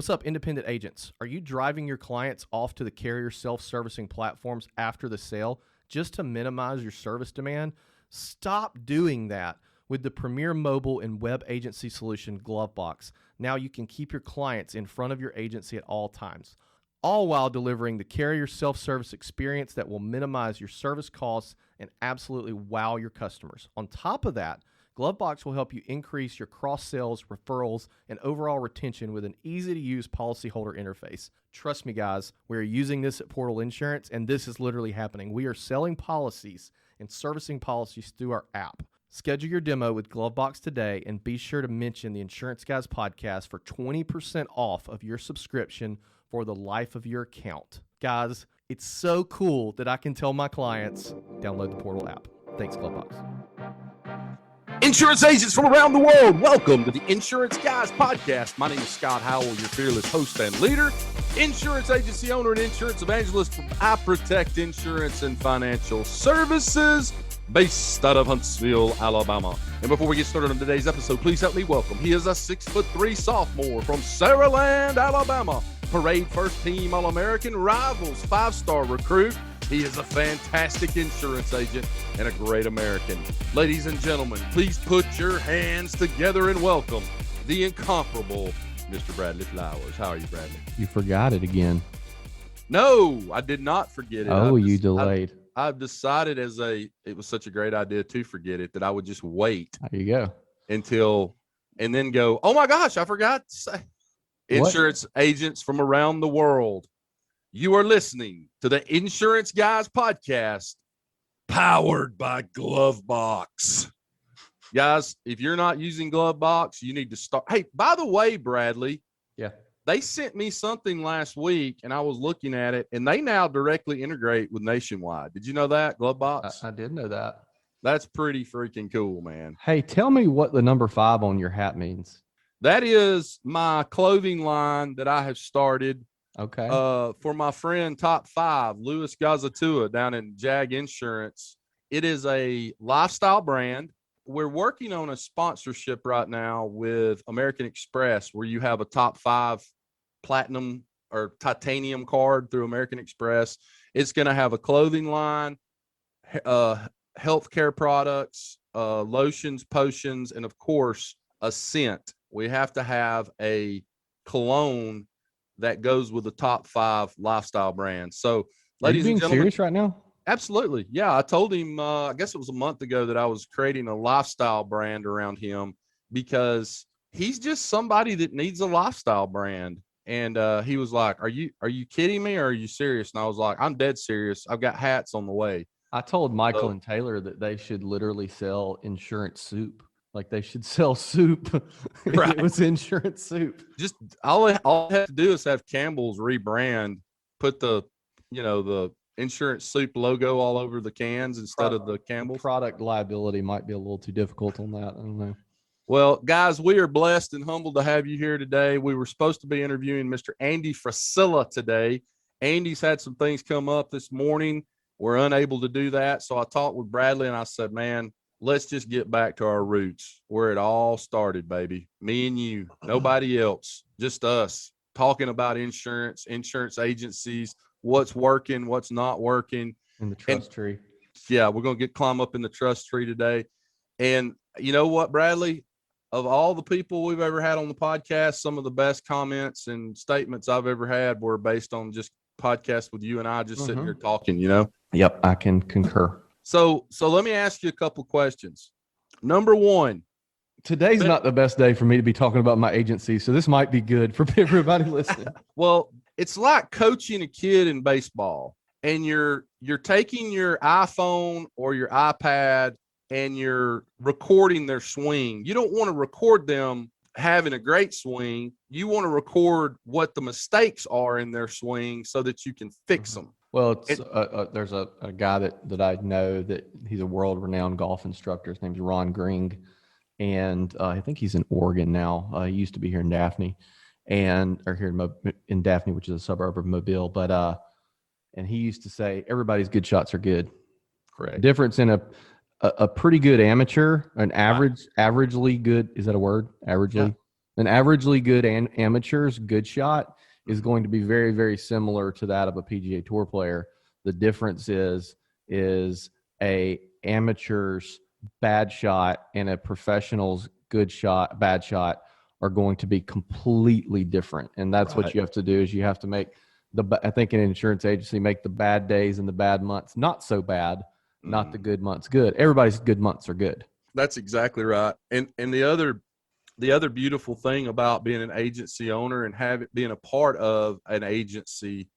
What's up, independent agents? Are you driving your clients off to the carrier self-servicing platforms after the sale just to minimize your service demand? Stop doing that with the premier mobile and web agency solution, GloveBox. Now you can keep your clients in front of your agency at all times, all while delivering the carrier self-service experience that will minimize your service costs and absolutely wow your customers. On top of that, GloveBox will help you increase your cross-sales, referrals, and overall retention with an easy-to-use policyholder interface. Trust me, guys, we are using this at Portal Insurance, and this is literally happening. We are selling policies and servicing policies through our app. Schedule your demo with GloveBox today, and be sure to mention the Insurance Guys podcast for 20% off of your subscription for the life of your account. Guys, it's so cool that I can tell my clients, download the Portal app. Thanks, GloveBox. Insurance agents from around the world, welcome to the Insurance Guys podcast. My name is Scott Howell, your fearless host and leader, insurance agency owner and insurance evangelist from I Protect Insurance and Financial Services, based out of Huntsville, Alabama. And before we get started on today's episode, please help me welcome. He is a 6'3" sophomore from Saraland, Alabama. Parade first team All-American, Rivals 5-star recruit. He is a fantastic insurance agent and a great American. Ladies and gentlemen, please put your hands together and welcome the incomparable Mr. Bradley Flowers. How are you, Bradley? You forgot it again. No, I did not forget it. Oh, you delayed. I've decided it was such a great idea to forget it that I would just wait. There you go. And then go, oh my gosh, I forgot to say. Insurance agents from around the world. You are listening to the Insurance Guys podcast, powered by GloveBox. Guys, if you're not using GloveBox, you need to start. Hey, by the way, Bradley. Yeah. They sent me something last week, and I was looking at it, and they now directly integrate with Nationwide. Did you know that, GloveBox? I did know that. That's pretty freaking cool, man. Hey, tell me what the number 5 on your hat means. That is my clothing line that I have started. Okay. For my friend Top 5, Louis Gazatua down in Jag Insurance. It is a lifestyle brand. We're working on a sponsorship right now with American Express where you have a top 5 platinum or titanium card through American Express. It's going to have a clothing line, healthcare products, lotions, potions, and of course, a scent. We have to have a cologne that goes with the top 5 lifestyle brands. So, ladies and gentlemen, serious right now? Absolutely. Yeah. I told him, I guess it was a month ago, that I was creating a lifestyle brand around him because he's just somebody that needs a lifestyle brand. And he was like, are you kidding me or are you serious? And I was like, I'm dead serious. I've got hats on the way. I told Michael and Taylor that they should literally sell insurance soup. Like they should sell soup. Right. It was insurance soup. Just all I have to do is have Campbell's rebrand, put the insurance soup logo all over the cans instead of the Campbell's. Product liability might be a little too difficult on that. I don't know. Well, guys, we are blessed and humbled to have you here today. We were supposed to be interviewing Mr. Andy Frisilla today. Andy's had some things come up this morning. We're unable to do that. So I talked with Bradley and I said, man, let's just get back to our roots where it all started, baby. Me and you, nobody else, just us talking about insurance agencies, what's working, what's not working. In the trust tree. Yeah, we're going to climb up in the trust tree today. And you know what, Bradley? Of all the people we've ever had on the podcast, some of the best comments and statements I've ever had were based on just podcasts with you and I just sitting here talking, Yep, I can concur. So let me ask you a couple questions. Number one. Today's not the best day for me to be talking about my agency, so this might be good for everybody listening. Well, it's like coaching a kid in baseball, and you're taking your iPhone or your iPad and you're recording their swing. You don't want to record them having a great swing. You want to record what the mistakes are in their swing so that you can fix them. Well, there's a guy that I know that he's a world-renowned golf instructor. His name's Ron Gring, and I think he's in Oregon now. He used to be here in Daphne, or here in Daphne, which is a suburb of Mobile. But and he used to say everybody's good shots are good. Correct. Difference in a pretty good amateur, an averagely good. Is that a word? Averagely. An averagely good amateur's good shot is going to be very, very similar to that of a PGA Tour player. The difference is a amateur's bad shot and a professional's good shot, bad shot are going to be completely different. And that's what you have to do is you have to make I think an insurance agency, make the bad days and the bad months not so bad, not the good months good. Everybody's good months are good. That's exactly right. And the other beautiful thing about being an agency owner and being a part of an agency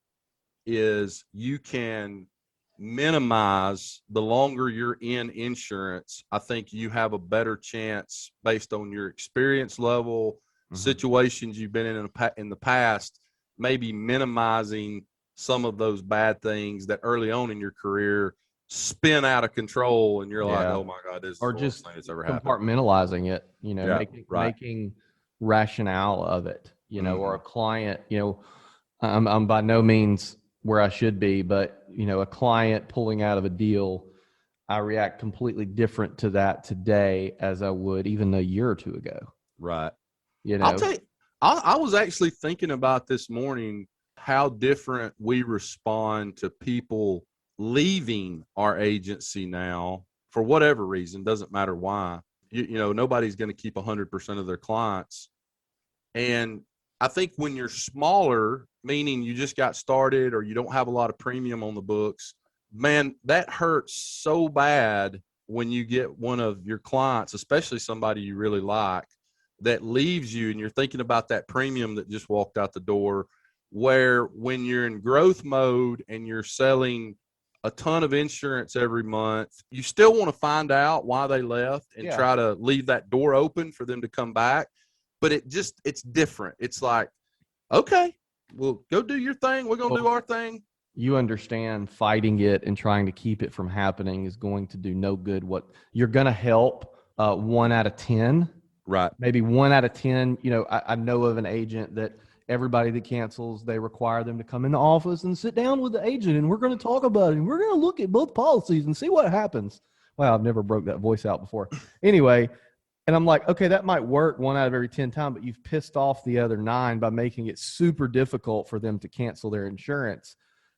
is you can minimize the longer you're in insurance. I think you have a better chance based on your experience level, situations you've been in the past, maybe minimizing some of those bad things that early on in your career spin out of control, and you're like, oh my God, this is the worst thing that's ever happened. Compartmentalizing it, making rationale of it, or a client, I'm by no means where I should be, but a client pulling out of a deal, I react completely different to that today as I would even a year or two ago. Right. I'll tell you, I was actually thinking about this morning how different we respond to people leaving our agency now for whatever reason, doesn't matter why. Nobody's going to keep 100% of their clients. And I think when you're smaller, meaning you just got started or you don't have a lot of premium on the books, man, that hurts so bad when you get one of your clients, especially somebody you really like, that leaves you and you're thinking about that premium that just walked out the door, where when you're in growth mode and you're selling a ton of insurance every month, you still want to find out why they left and try to leave that door open for them to come back. But it's different. It's like, okay, well, go do your thing. We're going to do our thing. You understand fighting it and trying to keep it from happening is going to do no good. What you're going to help 1 out of 10. Right. Maybe 1 out of 10. I know of an agent that everybody that cancels, they require them to come in the office and sit down with the agent, and we're going to talk about it, and we're going to look at both policies and see what happens. Wow, I've never broke that voice out before. Anyway, and I'm like, okay, that might work 1 out of every 10 times, but you've pissed off the other 9 by making it super difficult for them to cancel their insurance.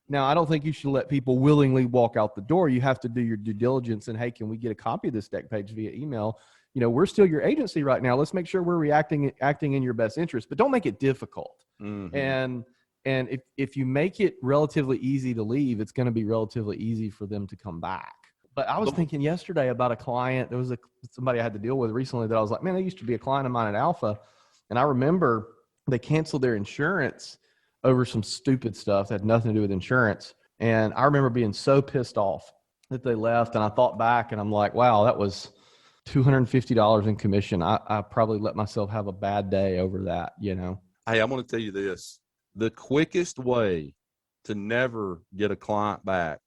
Now, I don't think you should let people willingly walk out the door. You have to do your due diligence and, hey, can we get a copy of this deck page via email? We're still your agency right now. Let's make sure we're acting in your best interest, but don't make it difficult. And if you make it relatively easy to leave, it's going to be relatively easy for them to come back. But I was thinking yesterday about a client. There was somebody I had to deal with recently that I was like, man, they used to be a client of mine at Alpha. And I remember they canceled their insurance over some stupid stuff that had nothing to do with insurance. And I remember being so pissed off that they left. And I thought back and I'm like, wow, that was $250 in commission. I probably let myself have a bad day over that, Hey, I'm going to tell you this. The quickest way to never get a client back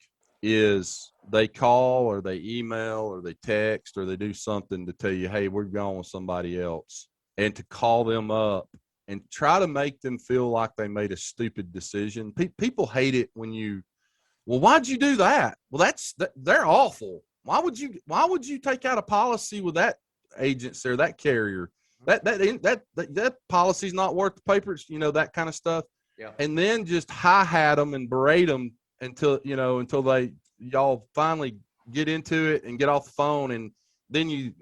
is they call or they email or they text or they do something to tell you, hey, we're going with somebody else, and to call them up and try to make them feel like they made a stupid decision. People hate it when well, why'd you do that? Well, they're awful. Why would you take out a policy with that agency or that carrier? That policy's not worth the papers, that kind of stuff. Yeah. And then just hi-hat them and berate them until y'all finally get into it and get off the phone. And then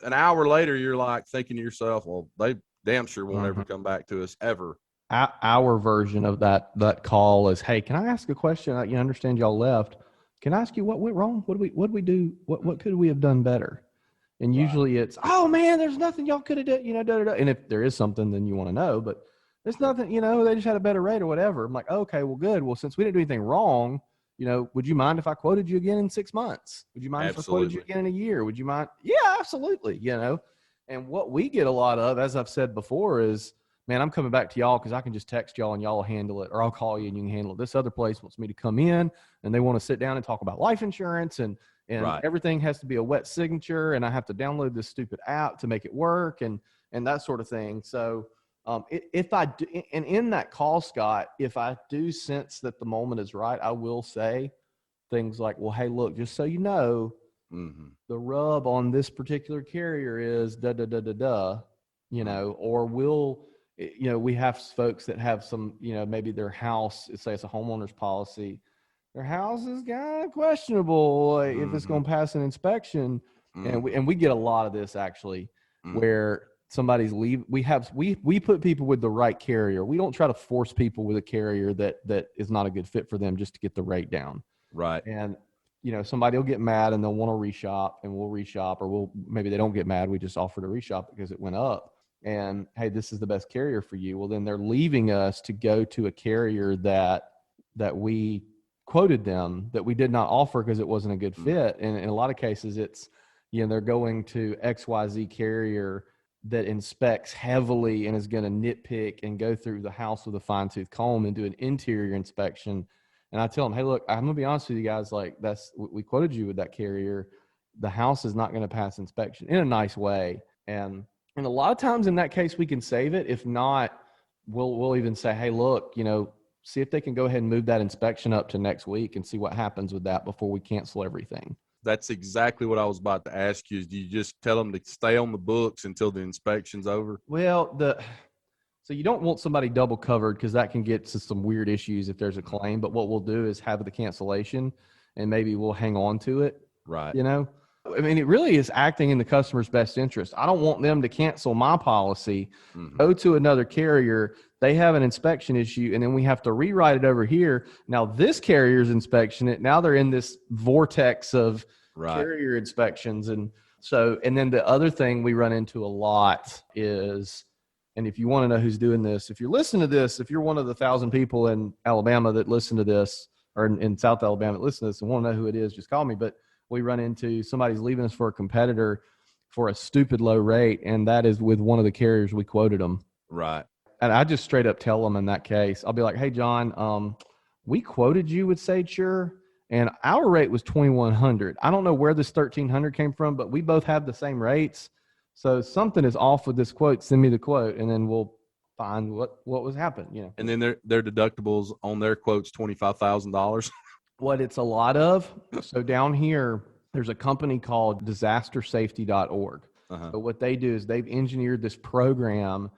an hour later, you're like thinking to yourself, well, they damn sure won't ever come back to us ever. Our version of that call is, hey, can I ask a question? I understand y'all left. Can I ask you what went wrong? What did we do? What could we have done better? And usually it's, oh man, there's nothing y'all could have done, And if there is something, then you want to know, but there's nothing, they just had a better rate or whatever. I'm like, okay, well, good. Well, since we didn't do anything wrong, would you mind if I quoted you again in 6 months? Would you mind if I quoted you again in a year? Would you mind? Yeah, absolutely. And what we get a lot of, as I've said before, is, man, I'm coming back to y'all because I can just text y'all and y'all will handle it, or I'll call you and you can handle it. This other place wants me to come in and they want to sit down and talk about life insurance and right. Everything has to be a wet signature and I have to download this stupid app to make it work and that sort of thing. So if I do, and in that call, Scott, if I do sense that the moment is right, I will say things like, well, hey, look, just so you know, the rub on this particular carrier is da, da, da, da, da. or we have folks that have some, maybe their house, say it's a homeowner's policy. Their house is kind of questionable if it's going to pass an inspection. And we get a lot of this actually, where somebody's we put people with the right carrier. We don't try to force people with a carrier that is not a good fit for them just to get the rate down. Right. And, somebody will get mad and they'll want to reshop, and we'll reshop, or maybe they don't get mad. We just offer to reshop because it went up. And hey, this is the best carrier for you. Well, then they're leaving us to go to a carrier that we quoted them, that we did not offer because it wasn't a good fit. And in a lot of cases, it's, they're going to XYZ carrier that inspects heavily and is going to nitpick and go through the house with a fine tooth comb and do an interior inspection. And I tell them, hey, look, I'm going to be honest with you guys. Like, we quoted you with that carrier. The house is not going to pass inspection in a nice way. And a lot of times in that case, we can save it. If not, we'll even say, hey, look, see if they can go ahead and move that inspection up to next week and see what happens with that before we cancel everything. That's exactly what I was about to ask you. Is do you just tell them to stay on the books until the inspection's over? Well, so you don't want somebody double covered because that can get to some weird issues if there's a claim. But what we'll do is have the cancellation, and maybe we'll hang on to it. Right. I mean, it really is acting in the customer's best interest. I don't want them to cancel my policy, go to another carrier. They have an inspection issue, and then we have to rewrite it over here. Now this carrier's inspection it. Now they're in this vortex of carrier inspections. And then the other thing we run into a lot is, and if you want to know who's doing this, if you're listening to this, if you're one of the 1,000 people in Alabama that listen to this, or in South Alabama that listen to this and want to know who it is, just call me. But we run into somebody's leaving us for a competitor for a stupid low rate, and that is with one of the carriers we quoted them. Right. And I just straight up tell them in that case, I'll be like, hey, John, we quoted you with SageSure, and our rate was $2,100. I don't know where this $1,300 came from, but we both have the same rates. So something is off with this quote. Send me the quote, and then we'll find what was happening. And then their deductibles on their quotes $25,000. What it's a lot of. So down here, there's a company called disastersafety.org. But what they do is they've engineered this program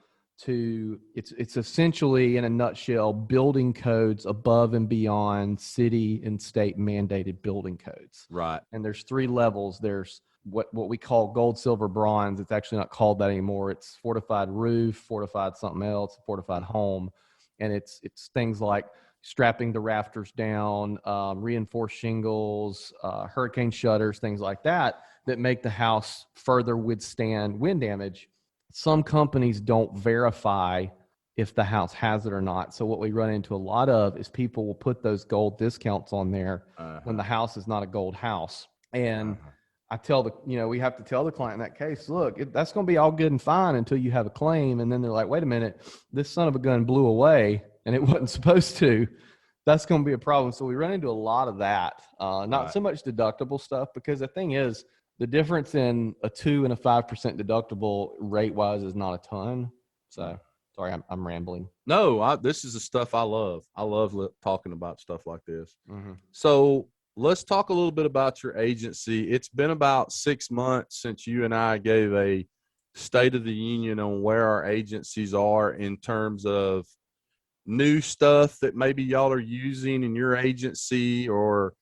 it's essentially, in a nutshell, building codes above and beyond city and state mandated building codes. Right. And there's 3 levels. There's what we call gold, silver, bronze. It's actually not called that anymore. It's fortified roof, fortified something else, fortified home. And it's things like strapping the rafters down, reinforced shingles, hurricane shutters, things like that make the house further withstand wind damage. Some companies don't verify if the house has it or not. So what we run into a lot of is people will put those gold discounts on there when the house is not a gold house. And I tell we have to tell the client in that case, look, that's going to be all good and fine until you have a claim. And then they're like, wait a minute, this son of a gun blew away and it wasn't supposed to. That's going to be a problem. So we run into a lot of that. Not so much deductible stuff, because the thing is, the difference in a 2% and a 5% deductible rate wise is not a ton. So sorry, I'm rambling. No, this is the stuff I love. I love talking about stuff like this. So let's talk a little bit about your agency. It's been about 6 months since you and I gave a State of the Union on where our agencies are in terms of new stuff that maybe y'all are using in your agency, or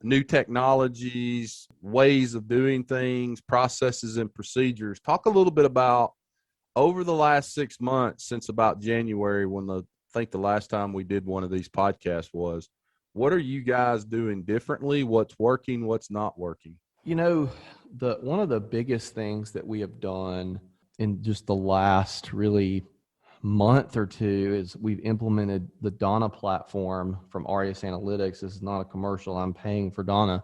new technologies, ways of doing things, processes and procedures. Talk a little bit about, over the last 6 months, since about January, when I think the last time we did one of these podcasts was, what are you guys doing differently? What's working? What's not working? One of the biggest things that we have done in just the last really month or two is we've implemented the Donna platform from Arias Analytics. This is not a commercial. I'm paying for Donna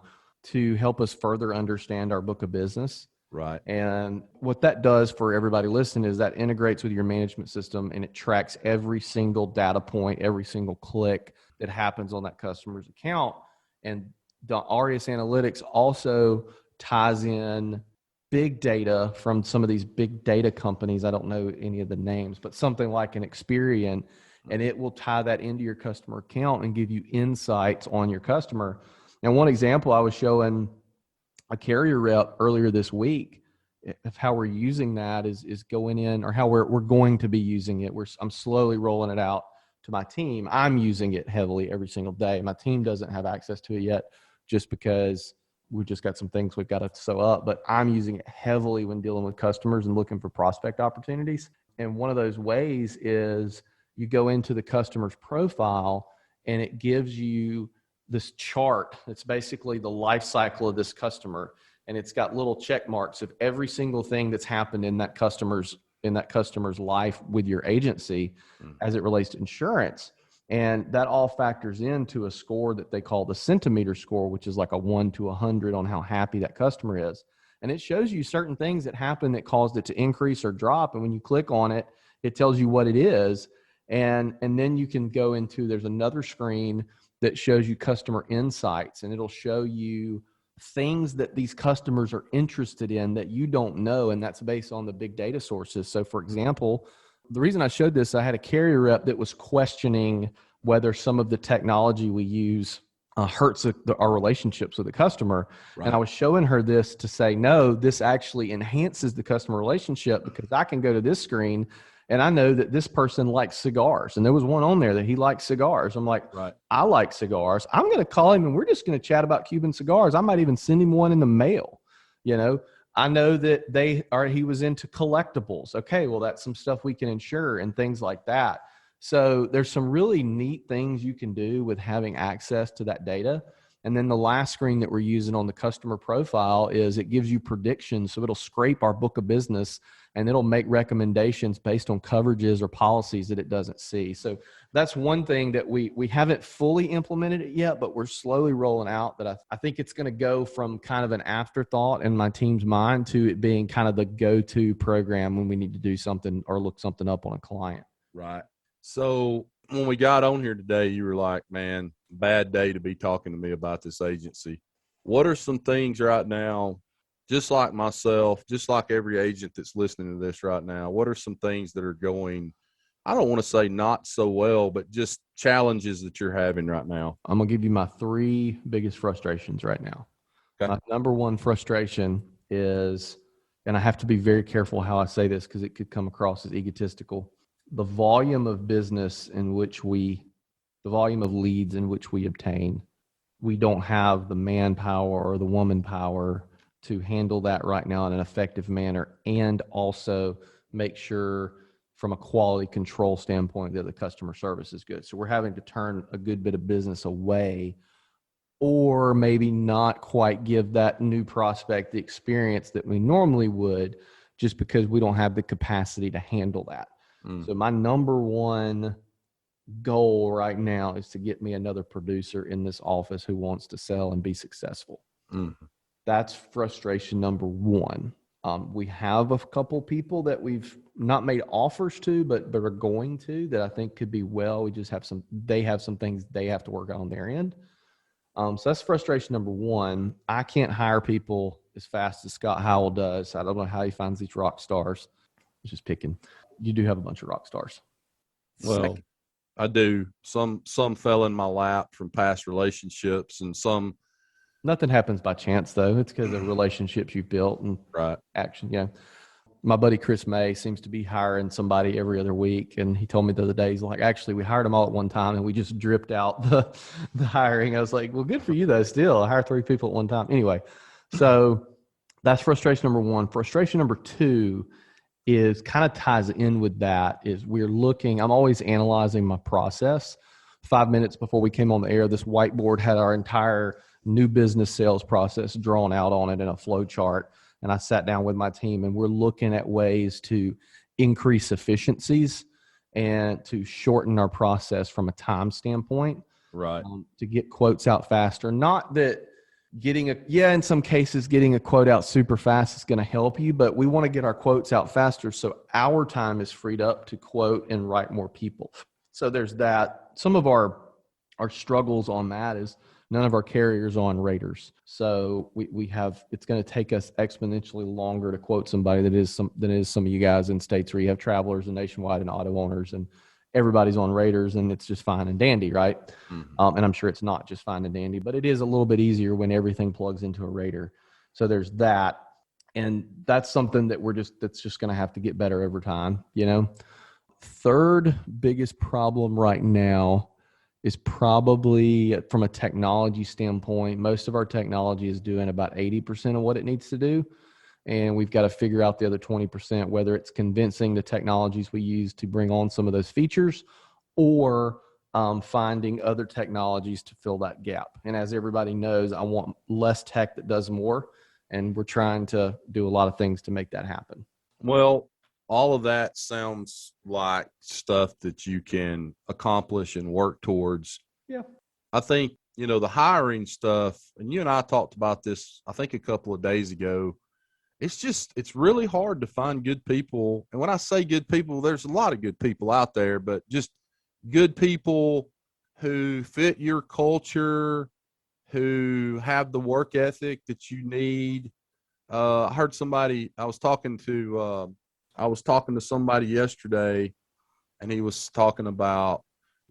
to help us further understand our book of business. Right. And what that does for everybody listening is that integrates with your management system, and it tracks every single data point, every single click that happens on that customer's account. And the Arias Analytics also ties in big data from some of these big data companies. I don't know any of the names, but something like an Experian, and it will tie that into your customer account and give you insights on your customer. Now, one example, I was showing a carrier rep earlier this week, of how we're using that is going in, or how we're going to be using it. I'm slowly rolling it out to my team. I'm using it heavily every single day. My team doesn't have access to it yet, just because we've just got some things we've got to sew up, but I'm using it heavily when dealing with customers and looking for prospect opportunities. And one of those ways is you go into the customer's profile and it gives you this chart. It's basically the life cycle of this customer. And it's got little check marks of every single thing that's happened in that customer's life with your agency as it relates to insurance. And that all factors into a score that they call the centimeter score, which is like a 1 to 100 on how happy that customer is. And it shows you certain things that happen that caused it to increase or drop. And when you click on it, it tells you what it is. And then you can go into, there's another screen that shows you customer insights, and it'll show you things that these customers are interested in that you don't know. And that's based on the big data sources. So for example, the reason I showed this, I had a carrier rep that was questioning whether some of the technology we use hurts our relationships with the customer. Right. And I was showing her this to say, no, this actually enhances the customer relationship, because I can go to this screen and I know that this person likes cigars. And there was one on there that he likes cigars. I'm like, right, I like cigars. I'm going to call him and we're just going to chat about Cuban cigars. I might even send him one in the mail. I know that he was into collectibles. Okay, well, that's some stuff we can insure and things like that. So there's some really neat things you can do with having access to that data. And then the last screen that we're using on the customer profile is it gives you predictions. So it'll scrape our book of business and it'll make recommendations based on coverages or policies that it doesn't see. So that's one thing that we haven't fully implemented it yet, but we're slowly rolling out, that I think it's going to go from kind of an afterthought in my team's mind to it being kind of the go-to program when we need to do something or look something up on a client. Right. So when we got on here today, you were like, man, bad day to be talking to me about this agency. What are some things right now, just like myself, just like every agent that's listening to this right now, what are some things that are going, I don't want to say not so well, but just challenges that you're having right now? I'm going to give you my 3 biggest frustrations right now. Okay. My number one frustration is, and I have to be very careful how I say this because it could come across as egotistical, the volume of business in which the volume of leads in which we obtain, we don't have the manpower or the woman power to handle that right now in an effective manner, and also make sure from a quality control standpoint that the customer service is good. So we're having to turn a good bit of business away, or maybe not quite give that new prospect the experience that we normally would, just because we don't have the capacity to handle that. So my number one goal right now is to get me another producer in this office who wants to sell and be successful. That's frustration number one. We have a couple people that we've not made offers to, but are going to, that I think could be well. We just have they have some things they have to work on their end. So that's frustration number one. I can't hire people as fast as Scott Howell does. I don't know how he finds these rock stars. Just picking. You do have a bunch of rock stars. Well, I do. Some fell in my lap from past relationships, and some. Nothing happens by chance, though. It's because of relationships you've built and action. Yeah. My buddy Chris May seems to be hiring somebody every other week, and he told me the other day, he's like, actually, we hired them all at one time, and we just dripped out the hiring. I was like, well, good for you, though. Still, I hire 3 people at one time. Anyway, so that's frustration number one. Frustration number two is kind of ties in with that, is I'm always analyzing my process. 5 minutes before we came on the air, this whiteboard had our entire new business sales process drawn out on it in a flow chart. And I sat down with my team, and we're looking at ways to increase efficiencies and to shorten our process from a time standpoint. Right. To get quotes out faster. Not that in some cases, getting a quote out super fast is going to help you, but we want to get our quotes out faster so our time is freed up to quote and write more people. So there's that. Some of our struggles on that is none of our carriers on raters. So we have, it's going to take us exponentially longer to quote somebody than is some of you guys in states where you have Travelers and Nationwide and auto owners, and everybody's on raters, and it's just fine and dandy, right? And I'm sure it's not just fine and dandy, but it is a little bit easier when everything plugs into a rater. So there's that. And that's something that that's just going to have to get better over time. Third biggest problem right now is probably from a technology standpoint. Most of our technology is doing about 80% of what it needs to do. And we've got to figure out the other 20%, whether it's convincing the technologies we use to bring on some of those features, or finding other technologies to fill that gap. And as everybody knows, I want less tech that does more. And we're trying to do a lot of things to make that happen. Well, all of that sounds like stuff that you can accomplish and work towards. Yeah. I think, the hiring stuff, and you and I talked about this, I think a couple of days ago. It's really hard to find good people. And when I say good people, there's a lot of good people out there, but just good people who fit your culture, who have the work ethic that you need. I heard somebody, I was talking to somebody yesterday, and he was talking about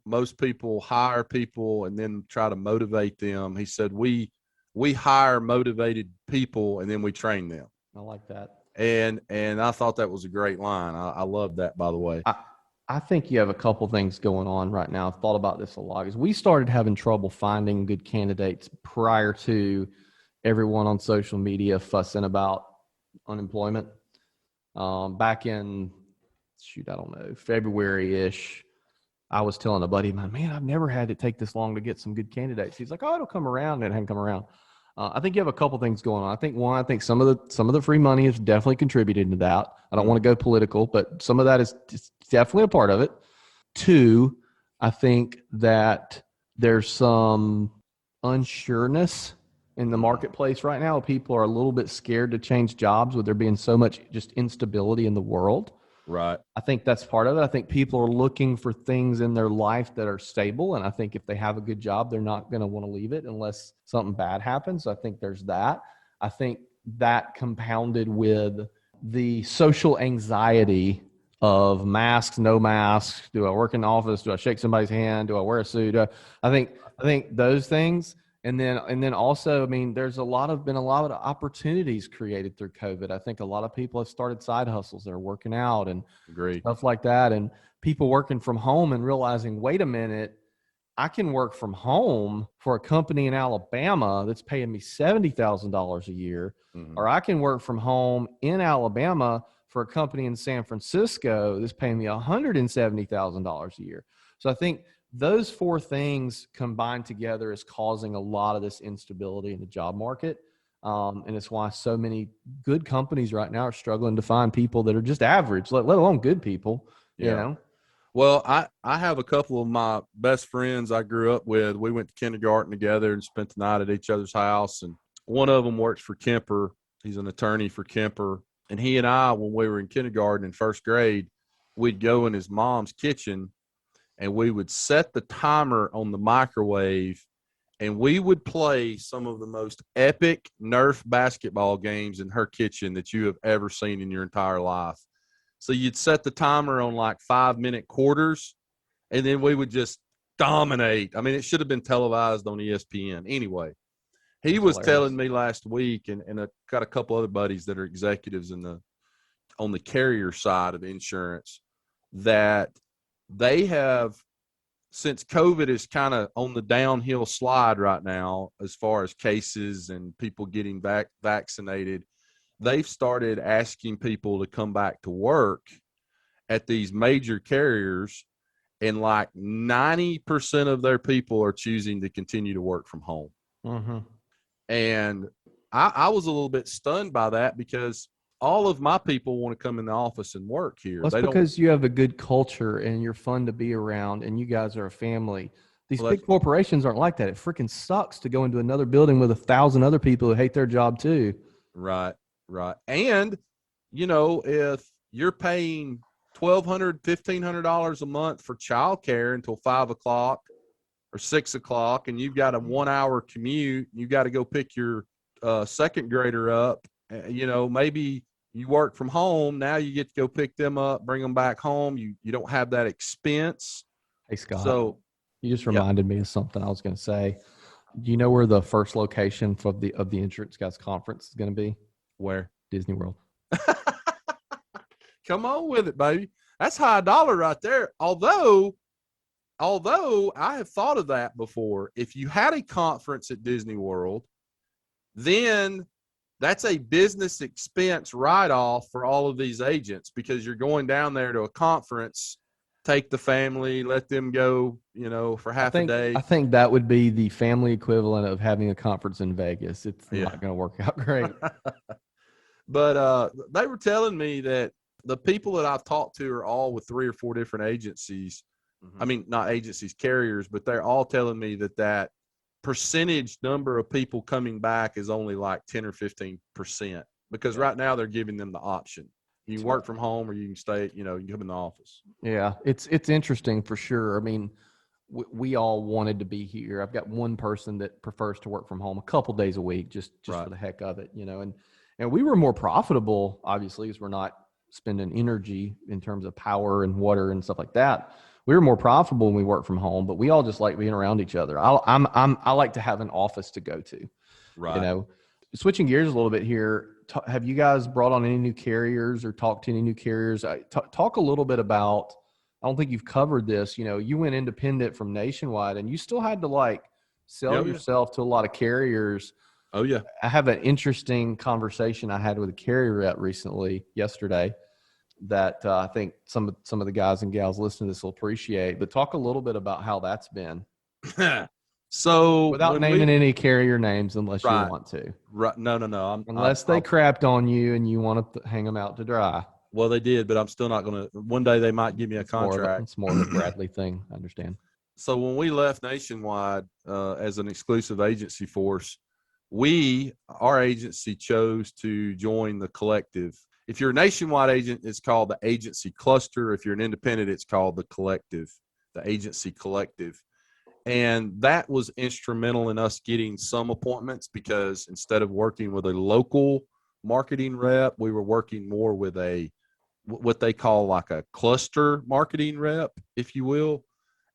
most people hire people and then try to motivate them. He said, we hire motivated people and then we train them. I like that. And I thought that was a great line. I love that, by the way. I think you have a couple things going on right now. I've thought about this a lot, because we started having trouble finding good candidates prior to everyone on social media fussing about unemployment. Back in, I don't know, February-ish, I was telling a buddy of mine, man, I've never had it take this long to get some good candidates. He's like, oh, it'll come around. And it hadn't come around. I think you have a couple things going on. I think some of the free money has definitely contributed to that. I don't want to go political, but some of that is definitely a part of it. Two, I think that there's some unsureness in the marketplace right now. People are a little bit scared to change jobs with there being so much just instability in the world. Right. I think that's part of it. I think people are looking for things in their life that are stable. And I think if they have a good job, they're not going to want to leave it unless something bad happens. So I think there's that. I think that compounded with the social anxiety of masks, no masks. Do I work in the office? Do I shake somebody's hand? Do I wear a suit? I think those things. And then also, I mean, there's been a lot of opportunities created through COVID. I think a lot of people have started side hustles that are working out and stuff like that. And people working from home and realizing, wait a minute, I can work from home for a company in Alabama that's paying me $70,000 a year, or I can work from home in Alabama for a company in San Francisco that's paying me $170,000 a year. So I think those four things combined together is causing a lot of this instability in the job market. And it's why so many good companies right now are struggling to find people that are just average, let alone good people, you know? Well, I have a couple of my best friends I grew up with. We went to kindergarten together and spent the night at each other's house. And one of them works for Kemper. He's an attorney for Kemper. And he and I, when we were in kindergarten in first grade, we'd go in his mom's kitchen and we would set the timer on the microwave, and we would play some of the most epic Nerf basketball games in her kitchen that you have ever seen in your entire life. So you'd set the timer on like 5-minute quarters, and then we would just dominate. I mean, it should have been televised on ESPN. Anyway, he was telling me last week, and I've got a couple other buddies that are executives on the carrier side of insurance, that they have, since COVID is kind of on the downhill slide right now as far as cases and people getting vaccinated, they've started asking people to come back to work at these major carriers, and like 90% of their people are choosing to continue to work from home. Mm-hmm. And I was a little bit stunned by that, because all of my people want to come in the office and work here. Well, that's because you have a good culture and you're fun to be around and you guys are a family. These big corporations aren't like that. It freaking sucks to go into another building with 1,000 other people who hate their job too. Right. And, if you're paying $1,200, $1,500 a month for childcare until 5 o'clock or 6 o'clock, and you've got a 1-hour commute, you got to go pick your second grader up, maybe you work from home. Now you get to go pick them up, bring them back home. You don't have that expense. Hey, Scott. So you just reminded me of something I was going to say. Do you know where the first location of the Insurance Guys Conference is going to be? Where? Disney World. Come on with it, baby. That's high dollar right there. Although I have thought of that before. If you had a conference at Disney World, then that's a business expense write-off for all of these agents, because you're going down there to a conference, take the family, let them go, for half a day. I think that would be the family equivalent of having a conference in Vegas. It's not going to work out great. But they were telling me that the people that I've talked to are all with 3 or 4 different agencies. I mean, not agencies, carriers, but they're all telling me that percentage number of people coming back is only like 10 or 15%, because right now they're giving them the option. You can work from home or you can stay, you can come in the office. Yeah, it's interesting for sure. I mean, we all wanted to be here. I've got one person that prefers to work from home a couple days a week, just right. for the heck of it, and we were more profitable, obviously, because we're not spending energy in terms of power and water and stuff like that. We were more profitable when we work from home, but we all just like being around each other. I like to have an office to go to. Right. Switching gears a little bit here. Have you guys brought on any new carriers or talked to any new carriers? Talk a little bit about, I don't think you've covered this. You went independent from Nationwide and you still had to sell yourself to a lot of carriers. Oh yeah. I have an interesting conversation I had with a carrier rep yesterday, that I think some of the guys and gals listening to this will appreciate. But talk a little bit about how that's been. So without naming any carrier names, unless you want to. Right? No. Unless they crapped on you and you want to hang them out to dry. Well, they did, but I'm still not going to. One day they might give me a contract. It's more of a Bradley thing. I understand. So when we left Nationwide as an exclusive agency force, our agency chose to join the collective. If you're a Nationwide agent, it's called the agency cluster. If you're an independent, it's called the collective, the agency collective. And that was instrumental in us getting some appointments, because instead of working with a local marketing rep, we were working more with what they call like a cluster marketing rep, if you will.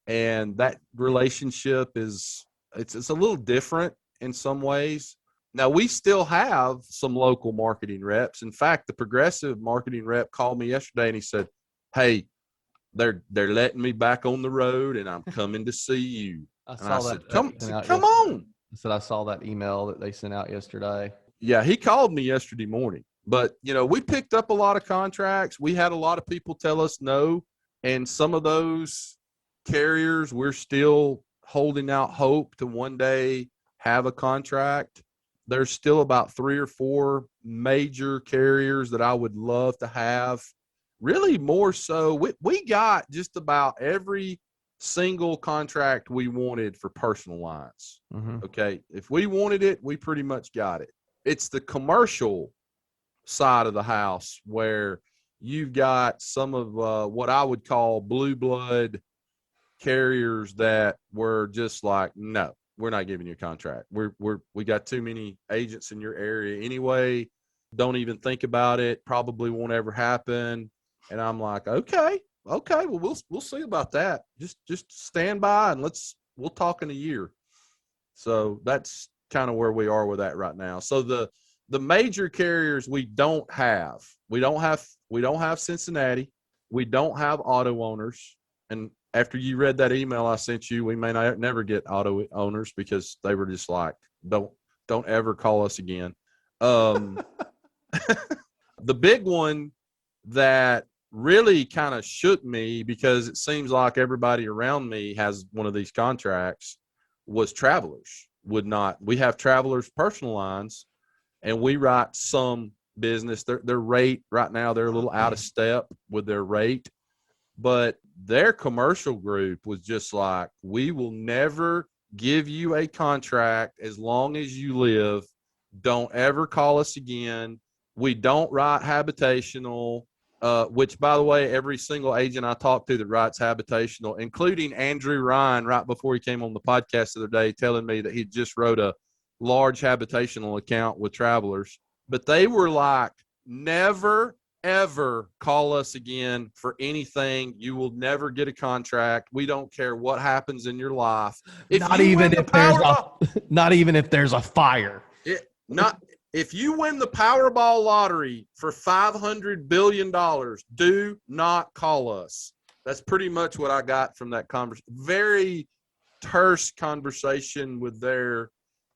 And that relationship it's a little different in some ways. Now, we still have some local marketing reps. In fact, the Progressive marketing rep called me yesterday and he said, "Hey, they're letting me back on the road and I'm coming to see you." I said, come on. I said, I saw that email that they sent out yesterday. Yeah, he called me yesterday morning. But, we picked up a lot of contracts. We had a lot of people tell us no. And some of those carriers, we're still holding out hope to one day have a contract. There's still about 3 or 4 major carriers that I would love to have. Really more so, we got just about every single contract we wanted for personal lines. Mm-hmm. Okay. If we wanted it, we pretty much got it. It's the commercial side of the house where you've got some of what I would call blue blood carriers that were just like, no, we're not giving you a contract. We got too many agents in your area anyway. Don't even think about it. Probably won't ever happen. And I'm like, okay. Well, we'll see about that. Just stand by and we'll talk in a year. So that's kind of where we are with that right now. So the major carriers we don't have Cincinnati. We don't have auto owners. And after you read that email I sent you, we may never get auto owners, because they were just like, don't ever call us again. The big one that really kind of shook me, because it seems like everybody around me has one of these contracts, was Travelers. We have Travelers personal lines, and we write some business. Their rate right now, they're a little out of step with their rate, but their commercial group was just like, we will never give you a contract as long as you live. Don't ever call us again. We don't write habitational, which, by the way, every single agent I talked to that writes habitational, including Andrew Ryan, right before he came on the podcast the other day, telling me that he just wrote a large habitational account with Travelers. But they were like, never, ever call us again for anything. You will never get a contract. We don't care what happens in your life. Not even if there's a fire. If you win the Powerball lottery for $500 billion, do not call us. That's pretty much what I got from that conversation. Very terse conversation with their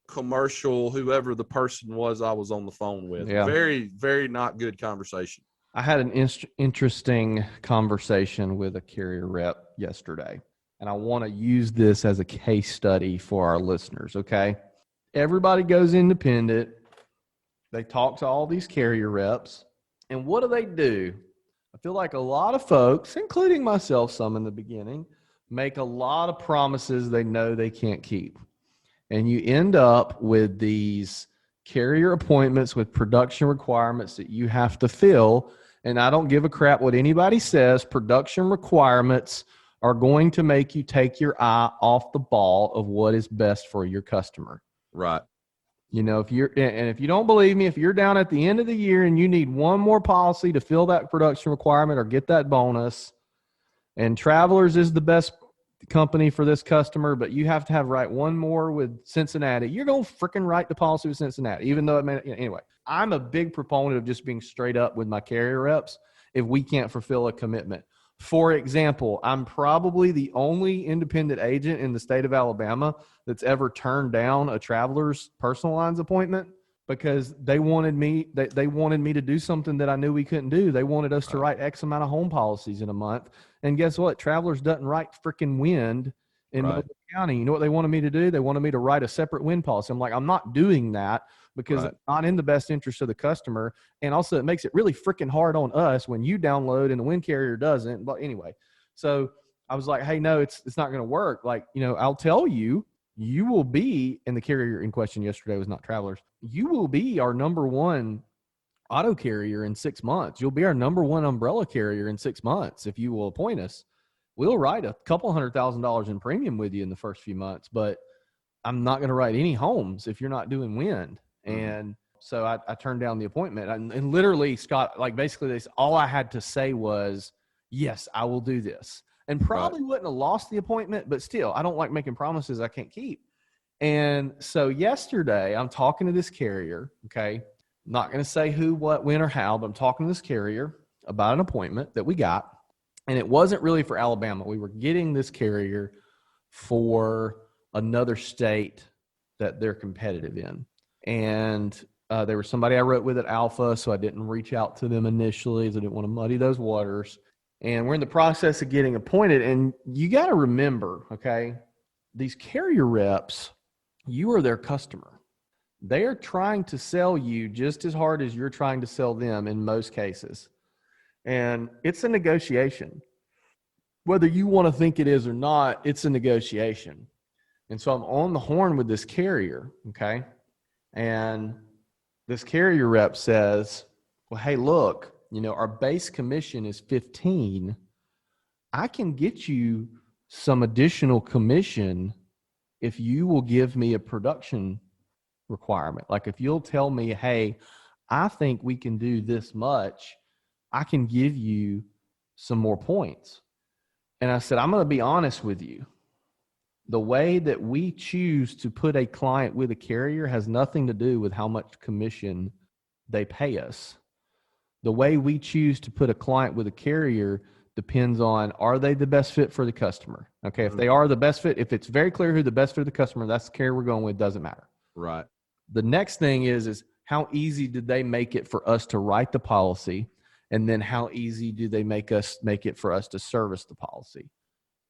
commercial, whoever the person was I was on the phone with. Yeah. Very, very not good conversation. I had an interesting conversation with a carrier rep yesterday, and I want to use this as a case study for our listeners, okay? Everybody goes independent. They talk to all these carrier reps, and what do? I feel like a lot of folks, including myself, some in the beginning, make a lot of promises they know they can't keep. And you end up with these carrier appointments with production requirements that you have to fill. And I don't give a crap what anybody says. Production requirements are going to make you take your eye off the ball of what is best for your customer. Right. You know, if you don't believe me, if you're down at the end of the year and you need one more policy to fill that production requirement or get that bonus, and Travelers is the best company for this customer, but you have to write one more with Cincinnati, you're going to freaking write the policy with Cincinnati, even though it may, anyway, I'm a big proponent of just being straight up with my carrier reps if we can't fulfill a commitment. For example, I'm probably the only independent agent in the state of Alabama that's ever turned down a Travelers personal lines appointment because they wanted me to do something that I knew we couldn't do. They wanted us to write X amount of home policies in a month. And guess what? Travelers doesn't write freaking wind in Mobile County. You know what they wanted me to do? They wanted me to write a separate wind policy. I'm like, I'm not doing that because it's not in the best interest of the customer. And also it makes it really freaking hard on us when you download and the wind carrier doesn't. But anyway, so I was like, hey, no, it's not going to work. Like, you know, I'll tell you, you will be, and the carrier in question yesterday was not Travelers, you will be our number one auto carrier in 6 months. You'll be our number one umbrella carrier in 6 months if you will appoint us. We'll write a couple $100,000 in premium with you in the first few months, but I'm not going to write any homes if you're not doing wind. And so I turned down the appointment. And literally, Scott, like basically all I had to say was, yes, I will do this. And probably wouldn't have lost the appointment, but still, I don't like making promises I can't keep. And so yesterday, I'm talking to this carrier, okay? Not going to say who, what, when, or how, but I'm talking to this carrier about an appointment that we got. And it wasn't really for Alabama. We were getting this carrier for another state that they're competitive in. And there was somebody I wrote with at Alpha, so I didn't reach out to them initially because I didn't want to muddy those waters. And we're in the process of getting appointed. And you got to remember, okay, these carrier reps, you are their customer. They are trying to sell you just as hard as you're trying to sell them in most cases. And it's a negotiation. Whether you want to think it is or not, it's a negotiation. And so I'm on the horn with this carrier, okay? And this carrier rep says, well, hey, look, you know, our base commission is 15. I can get you some additional commission if you will give me a production requirement. Like if you'll tell me, hey, I think we can do this much, I can give you some more points. And I said, I'm going to be honest with you. The way that we choose to put a client with a carrier has nothing to do with how much commission they pay us. The way we choose to put a client with a carrier depends on, are they the best fit for the customer? Okay, if they are the best fit, if it's very clear who the best fit of the customer, that's the carrier we're going with, doesn't matter. Right. The next thing is how easy did they make it for us to write the policy? And then how easy do they make it for us to service the policy?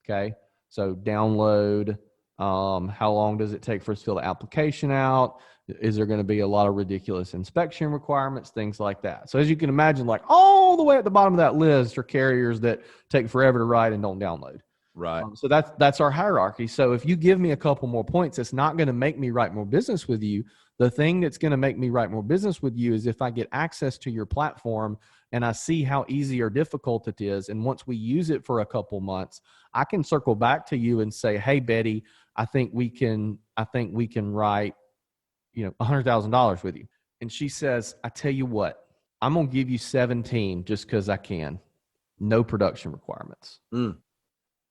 Okay. So download, how long does it take for us to fill the application out? Is there going to be a lot of ridiculous inspection requirements, things like that? So as you can imagine, like all the way at the bottom of that list are carriers that take forever to write and don't download. Right. So that's our hierarchy. So if you give me a couple more points, it's not going to make me write more business with you. The thing that's going to make me write more business with you is if I get access to your platform and I see how easy or difficult it is. And once we use it for a couple months, I can circle back to you and say, hey, Betty, I think we can write, $100,000 with you. And she says, I tell you what, I'm going to give you 17 just because I can. No production requirements.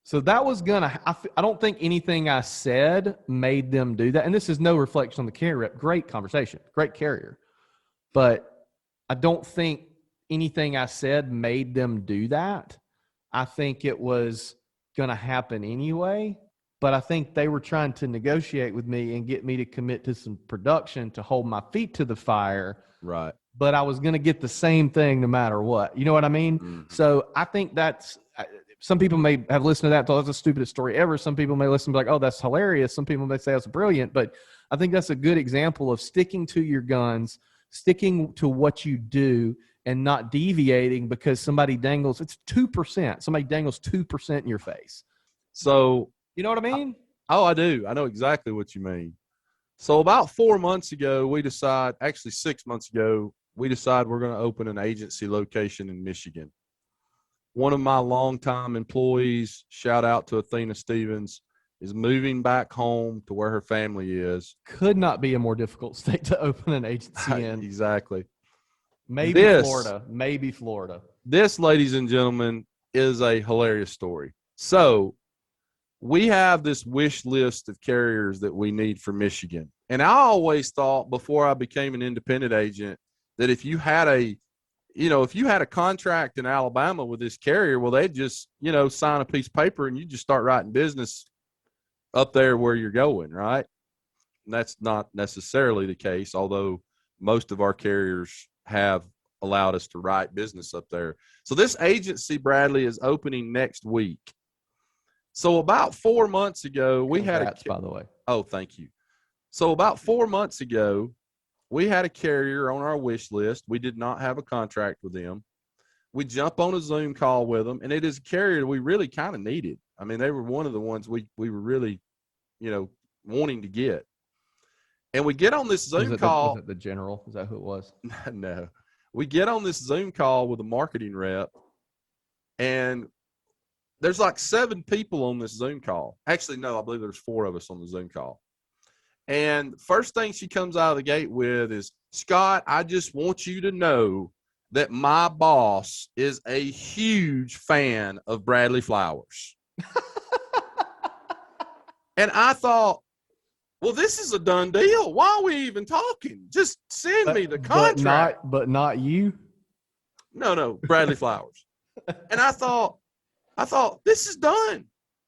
So that was I don't think anything I said made them do that. And this is no reflection on the carrier rep. Great conversation, great carrier. but I don't think anything I said made them do that. I think it was going to happen anyway, but I think they were trying to negotiate with me and get me to commit to some production to hold my feet to the fire. Right. But I was going to get the same thing no matter what. You know what I mean? Mm-hmm. So I think that's, some people may have listened to that and thought that's the stupidest story ever. Some people may listen and be like, oh, that's hilarious. Some people may say that's brilliant. But I think that's a good example of sticking to your guns, sticking to what you do, and not deviating because somebody dangles, it's 2%. Somebody dangles 2% in your face. So, you know what I mean? I do. I know exactly what you mean. So about 4 months ago, actually 6 months ago, we decided we're going to open an agency location in Michigan. One of my longtime employees, shout out to Athena Stevens, is moving back home to where her family is. Could not be a more difficult state to open an agency in. Exactly. Maybe Florida. This, ladies and gentlemen, is a hilarious story. So we have this wish list of carriers that we need for Michigan. And I always thought before I became an independent agent that if you had a contract in Alabama with this carrier, well, they'd just, sign a piece of paper and you just start writing business up there where you're going, right? And that's not necessarily the case, although most of our carriers have allowed us to write business up there. So this agency, Bradley, is opening next week. So about 4 months ago, we Congrats, by the way. Oh, thank you. So about 4 months ago, we had a carrier on our wish list. We did not have a contract with them. We jump on a Zoom call with them, and it is a carrier we really kind of needed. I mean, they were one of the ones we were really, wanting to get. And we get on this Zoom call. Was it the General? Is that who it was? No. We get on this Zoom call with a marketing rep, and there's like 7 people on this Zoom call. Actually, no, I believe there's 4 of us on the Zoom call. And first thing she comes out of the gate with is, Scott, I just want you to know that my boss is a huge fan of Bradley Flowers. And I thought, well, this is a done deal. Why are we even talking? Just send me the contract. But not you? No, Bradley Flowers. And I thought, this is done.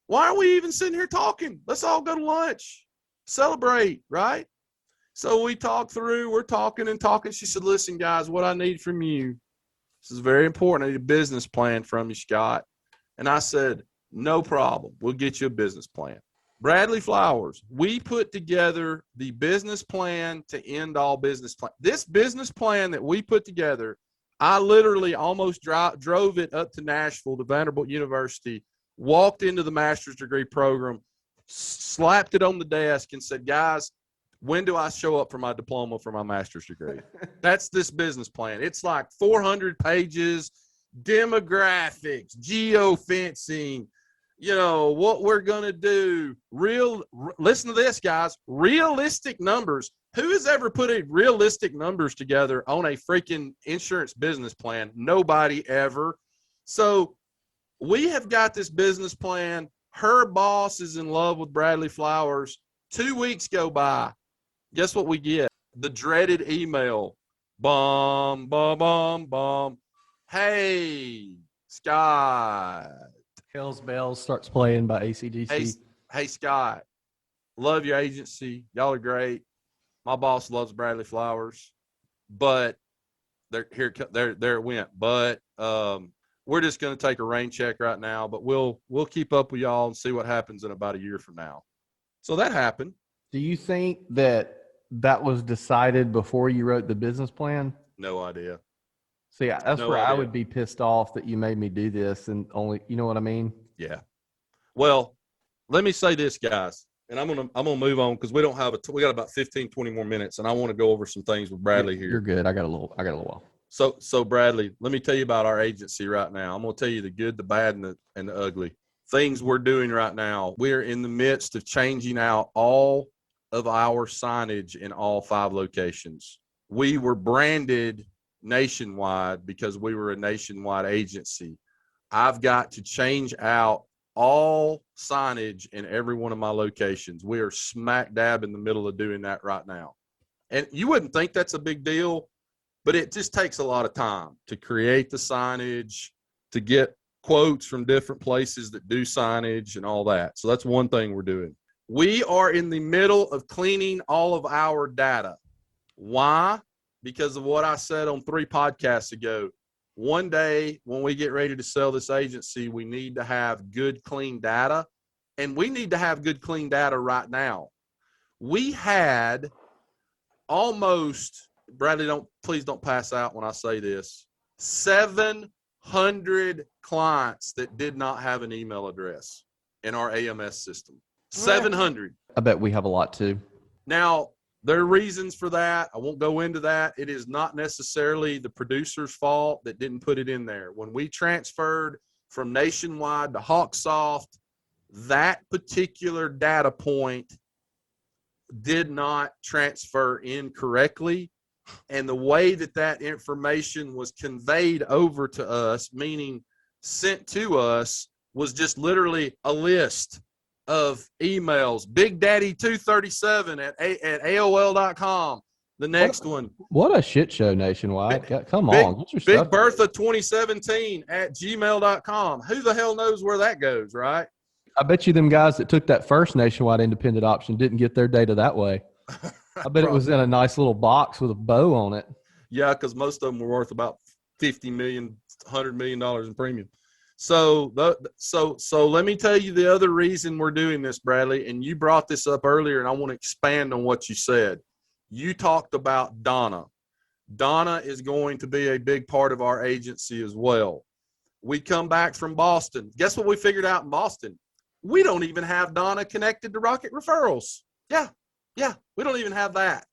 Why are we even sitting here talking? Let's all go to lunch. Celebrate, right? So we talked through, we're talking and talking. She said, listen, guys, what I need from you, this is very important. I need a business plan from you, Scott. And I said, no problem. We'll get you a business plan. Bradley Flowers, we put together the business plan to end all business plan. This business plan that we put together, I literally almost drove it up to Nashville to Vanderbilt University, walked into the master's degree program, slapped it on the desk and said, guys, when do I show up for my diploma for my master's degree? That's this business plan. It's like 400 pages, demographics, geofencing, what we're going to do. Listen to this, guys, realistic numbers. Who has ever put a realistic numbers together on a freaking insurance business plan? Nobody ever. So we have got this business plan. Her boss is in love with Bradley Flowers. 2 weeks go by. Guess what we get? The dreaded email. Bum, bum, bum, bum. Hey, Scott. Hell's Bells starts playing by AC/DC. Hey, Scott. Love your agency. Y'all are great. My boss loves Bradley Flowers. But there it went. But we're just going to take a rain check right now, but we'll keep up with y'all and see what happens in about a year from now. So that happened. Do you think that was decided before you wrote the business plan? No idea. See, that's where I would be pissed off that you made me do this and only, you know what I mean? Yeah. Well, let me say this, guys, and I'm gonna move on because we got about 15, 20 more minutes, and I want to go over some things with Bradley here. You're good. I got a little while. So Bradley, let me tell you about our agency right now. I'm going to tell you the good, the bad, and the ugly. Things we're doing right now. We're in the midst of changing out all of our signage in all 5 locations. We were branded nationwide because we were a nationwide agency. I've got to change out all signage in every one of my locations. We are smack dab in the middle of doing that right now. And you wouldn't think that's a big deal, but it just takes a lot of time to create the signage, to get quotes from different places that do signage and all that. So that's one thing we're doing. We are in the middle of cleaning all of our data. Why? Because of what I said on 3 podcasts ago. One day when we get ready to sell this agency, we need to have good, clean data, and we need to have good, clean data right now. We had almost, Bradley, please don't pass out when I say this, 700 clients that did not have an email address in our AMS system. 700. I bet we have a lot too. Now, there are reasons for that. I won't go into that. It is not necessarily the producer's fault that didn't put it in there. When we transferred from Nationwide to Hawksoft, that particular data point did not transfer in correctly. And the way that information was conveyed over to us, meaning sent to us, was just literally a list of emails. Big Daddy 237 at AOL.com. The next one. What a shit show, Nationwide. Come Big, on. Get your Big stuff Bertha 2017 at gmail.com. Who the hell knows where that goes, right? I bet you them guys that took that first Nationwide independent option didn't get their data that way. I bet it was in a nice little box with a bow on it. Yeah, because most of them were worth about $50 million, $100 million in premium. So let me tell you the other reason we're doing this, Bradley, and you brought this up earlier, and I want to expand on what you said. You talked about Donna. Donna is going to be a big part of our agency as well. We come back from Boston. Guess what we figured out in Boston? We don't even have Donna connected to Rocket Referrals. Yeah, we don't even have that.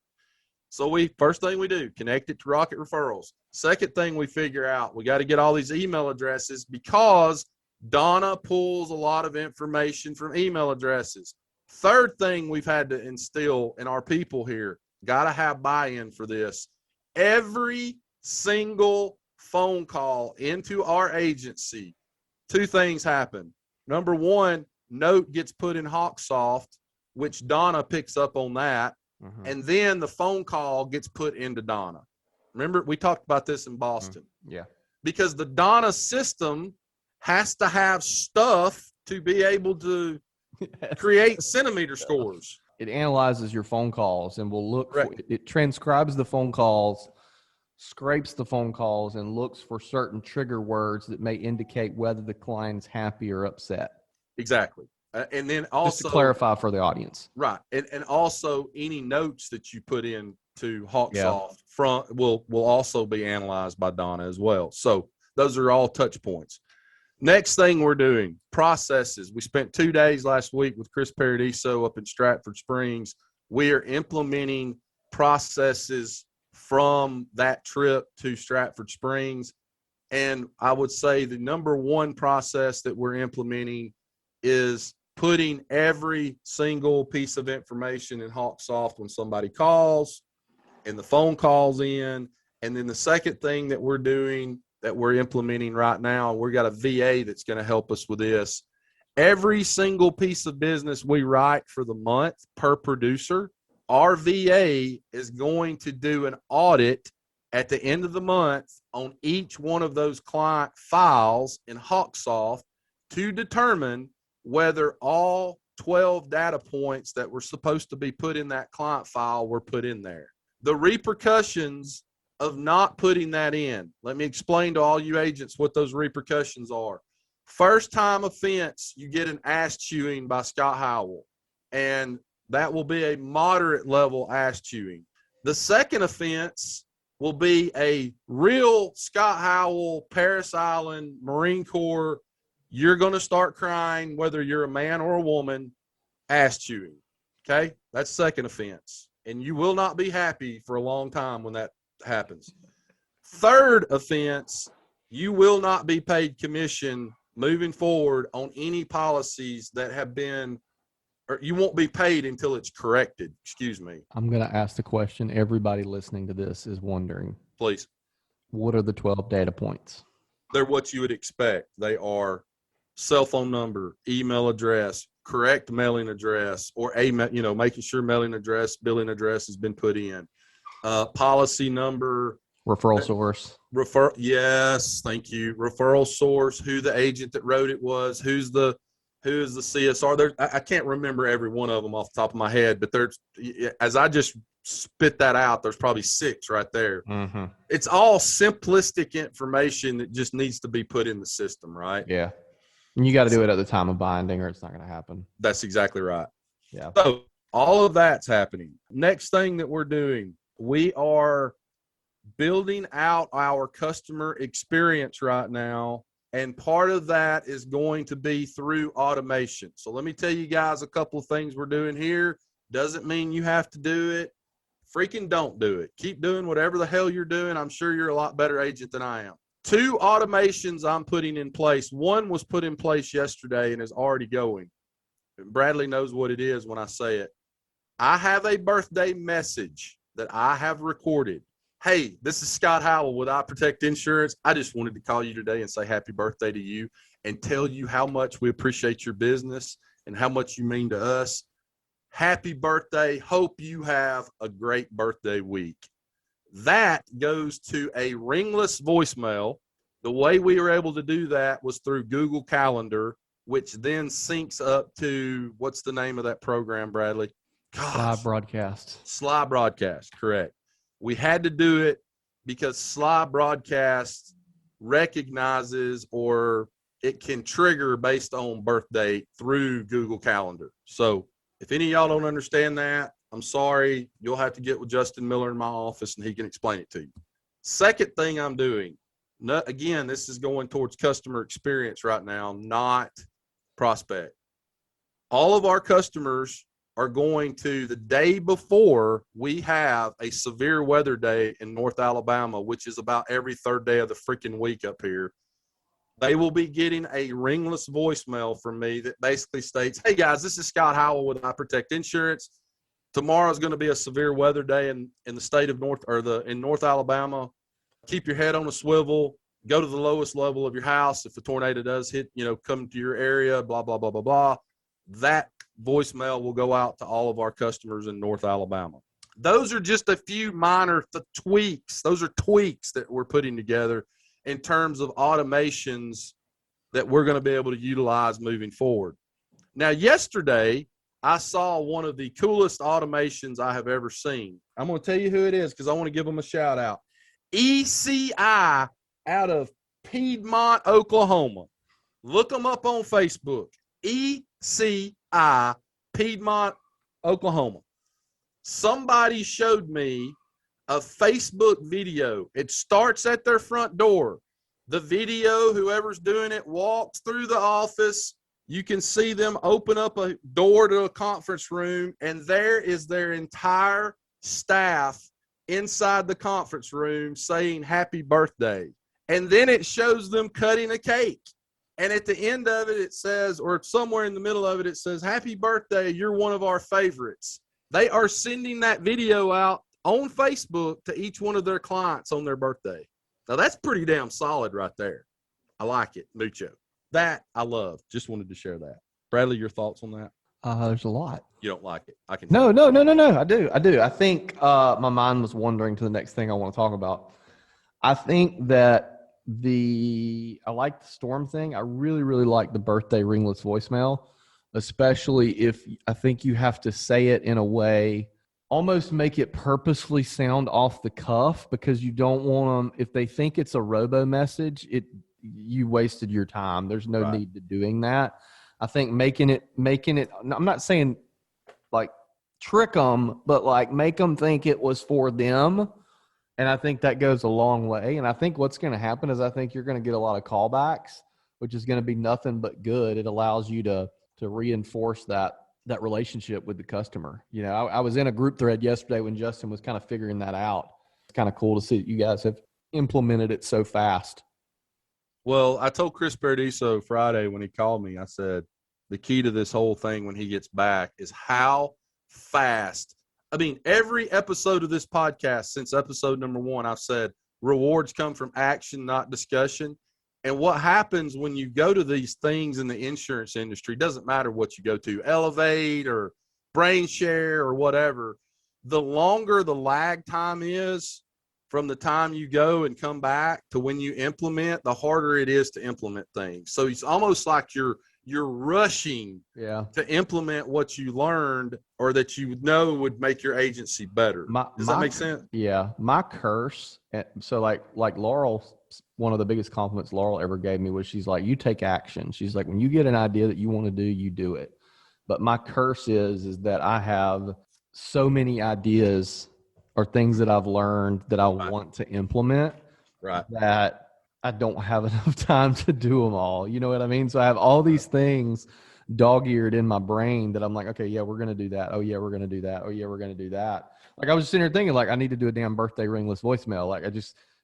So first thing we do, connect it to Rocket Referrals. Second thing we figure out, we got to get all these email addresses because Donna pulls a lot of information from email addresses. Third thing we've had to instill in our people here, got to have buy-in for this. Every single phone call into our agency, 2 things happen. Number 1, note gets put in Hawksoft, which Donna picks up on that. Mm-hmm. And then the phone call gets put into Donna. Remember, we talked about this in Boston. Yeah. Because the Donna system has to have stuff to be able to create centimeter scores. It analyzes your phone calls and will look right. for it, transcribes the phone calls, scrapes the phone calls, and looks for certain trigger words that may indicate whether the client's happy or upset. Exactly. And then also, just to clarify for the audience, right? And also, any notes that you put in to Hawksoft will also be analyzed by Donna as well. So those are all touch points. Next thing we're doing, processes. We spent 2 days last week with Chris Paradiso up in Stratford Springs. We are implementing processes from that trip to Stratford Springs, and I would say the number 1 process that we're implementing is putting every single piece of information in Hawksoft when somebody calls and the phone calls in. And then the second thing that we're doing that we're implementing right now, we've got a VA that's going to help us with this. Every single piece of business we write for the month per producer, our VA is going to do an audit at the end of the month on each one of those client files in Hawksoft to determine whether all 12 data points that were supposed to be put in that client file were put in there. The repercussions of not putting that in, let me explain to all you agents what those repercussions are. First time offense, you get an ass chewing by Scott Howell, and that will be a moderate level ass chewing. The second offense will be a real Scott Howell, Paris Island, Marine Corps, you're going to start crying whether you're a man or a woman, ass chewing. Okay? That's second offense. And you will not be happy for a long time when that happens. Third offense, you will not be paid commission moving forward on any policies that have been, or you won't be paid until it's corrected. Excuse me. I'm going to ask the question everybody listening to this is wondering. Please. What are the 12 data points? They're what you would expect. They are cell phone number, email address, correct mailing address, or making sure mailing address, billing address has been put in. Policy number, Referral source. Yes, thank you. Referral source, who the agent that wrote it was, who is the CSR. There, I can't remember every one of them off the top of my head, but there's, as I just spit that out, there's probably 6 right there. Mm-hmm. It's all simplistic information that just needs to be put in the system, right? Yeah. And you got to do it at the time of binding or it's not going to happen. That's exactly right. Yeah. So all of that's happening. Next thing that we're doing, we are building out our customer experience right now. And part of that is going to be through automation. So let me tell you guys a couple of things we're doing here. Doesn't mean you have to do it. Freaking don't do it. Keep doing whatever the hell you're doing. I'm sure you're a lot better agent than I am. 2 automations I'm putting in place. One was put in place yesterday and is already going. Bradley knows what it is when I say it. I have a birthday message that I have recorded. Hey, this is Scott Howell with I Protect Insurance. I just wanted to call you today and say happy birthday to you and tell you how much we appreciate your business and how much you mean to us. Happy birthday. Hope you have a great birthday week. That goes to a ringless voicemail. The way we were able to do that was through Google Calendar, which then syncs up to, what's the name of that program, Bradley? Live broadcast. Sly Broadcast, correct. We had to do it because Sly Broadcast recognizes, or it can trigger based on birth date through Google Calendar. So if any of y'all don't understand that, I'm sorry. You'll have to get with Justin Miller in my office and he can explain it to you. Second thing I'm doing, again, this is going towards customer experience right now, not prospect. All of our customers are going to, the day before we have a severe weather day in North Alabama, which is about every 3rd day of the freaking week up here, they will be getting a ringless voicemail from me that basically states, hey guys, this is Scott Howell with I Protect Insurance. Tomorrow's going to be a severe weather day in the state of in North Alabama. Keep your head on a swivel, go to the lowest level of your house. If a tornado does hit, come to your area, blah, blah, blah, blah, blah. That voicemail will go out to all of our customers in North Alabama. Those are just a few minor tweaks. Those are tweaks that we're putting together in terms of automations that we're going to be able to utilize moving forward. Now, yesterday, I saw one of the coolest automations I have ever seen. I'm going to tell you who it is because I want to give them a shout out. ECI out of Piedmont, Oklahoma. Look them up on Facebook. ECI, Piedmont, Oklahoma. Somebody showed me a Facebook video. It starts at their front door. The video, whoever's doing it, walks through the office. You can see them open up a door to a conference room, and there is their entire staff inside the conference room saying happy birthday. And then it shows them cutting a cake. And at the end of it, it says, or somewhere in the middle of it, it says, happy birthday, you're one of our favorites. They are sending that video out on Facebook to each one of their clients on their birthday. Now, that's pretty damn solid right there. I like it, mucho. That I love. Just wanted to share that. Bradley, your thoughts on that? There's a lot. You don't like it. I can. No. I do. I think my mind was wandering to the next thing I want to talk about. I think that I like the storm thing. I really, really like the birthday ringless voicemail, especially if I think you have to say it in a way, almost make it purposefully sound off the cuff, because you don't want them, if they think it's a robo message, you wasted your time. There's no need to doing that. I think making it, I'm not saying like trick them, but like make them think it was for them. And I think that goes a long way. And I think what's going to happen is I think you're going to get a lot of callbacks, which is going to be nothing but good. It allows you to reinforce that relationship with the customer. I was in a group thread yesterday when Justin was kind of figuring that out. It's kind of cool to see that you guys have implemented it so fast. Well, I told Chris Paradiso Friday when he called me, I said, the key to this whole thing when he gets back is how fast. I mean, every episode of this podcast since episode number 1, I've said rewards come from action, not discussion. And what happens when you go to these things in the insurance industry, doesn't matter what you go to, Elevate or BrainShare or whatever, the longer the lag time is, from the time you go and come back to when you implement, the harder it is to implement things. So it's almost like you're rushing to implement what you learned or that you know would make your agency better. Does that make sense? Yeah. My curse. So like Laurel, one of the biggest compliments Laurel ever gave me was she's like, you take action. She's like, when you get an idea that you want to do, you do it. But my curse is that I have so many ideas or things that I've learned that I want to implement that I don't have enough time to do them all. You know what I mean? So I have all these things dog-eared in my brain that I'm like, okay, yeah, we're going to do that. Oh yeah, we're going to do that. Oh yeah, we're going to do that. Like I was just sitting here thinking like, I need to do a damn birthday ringless voicemail. Like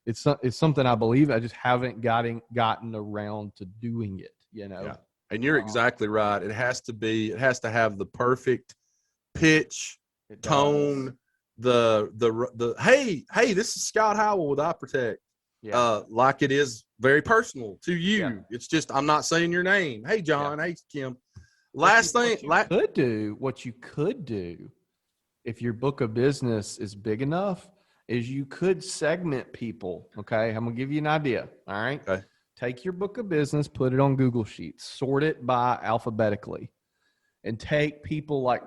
it's something I believe. I just haven't gotten around to doing it, you know? Yeah. And you're exactly right. It has to have the perfect pitch, tone, the hey, this is Scott Howell with iProtect. Yeah. Like it is very personal to you. Yeah. It's just, I'm not saying your name. Hey, John. Yeah. Hey, Kim. What you could do if your book of business is big enough is you could segment people. Okay. I'm going to give you an idea. All right. Okay. Take your book of business, put it on Google Sheets, sort it by alphabetically, and take people like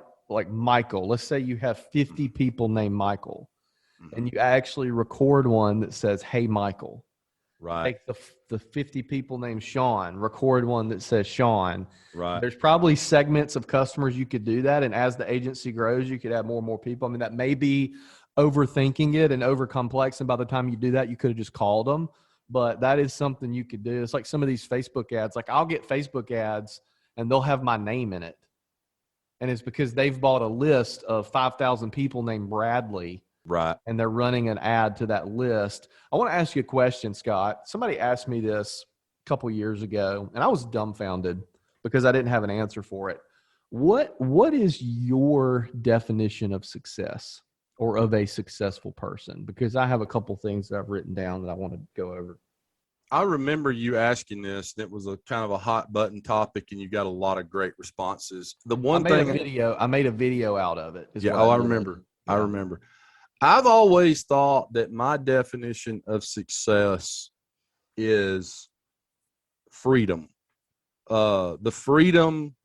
Michael. Let's say you have 50 people named Michael. And you actually record one that says, hey, Michael. Right. Take the 50 people named Sean, record one that says Sean. Right. There's probably segments of customers you could do that. And as the agency grows, you could add more and more people. I mean, that may be overthinking it and over complex. And by the time you do that, you could have just called them. But that is something you could do. It's like some of these Facebook ads. Like I'll get Facebook ads and they'll have my name in it. And it's because they've bought a list of 5,000 people named Bradley. Right. And they're running an ad to that list. I want to ask you a question, Scott. Somebody asked me this a couple years ago, and I was dumbfounded because I didn't have an answer for it. What is your definition of success or of a successful person? Because I have a couple things that I've written down that I want to go over. I remember you asking this, and it was a kind of a hot button topic, and you got a lot of great responses. I made a video out of it. I remember. Yeah. I remember. I've always thought that my definition of success is freedom. The freedom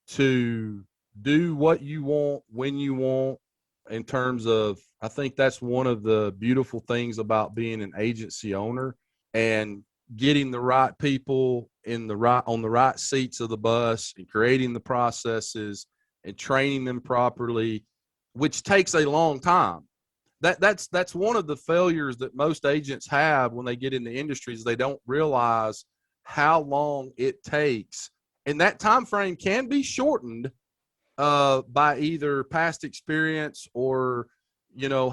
to do what you want, when you want, in terms of, I think that's one of the beautiful things about being an agency owner and getting the right people on the right seats of the bus and creating the processes and training them properly, which takes a long time. That's one of the failures that most agents have when they get in the industry is they don't realize how long it takes. And that time frame can be shortened by either past experience or,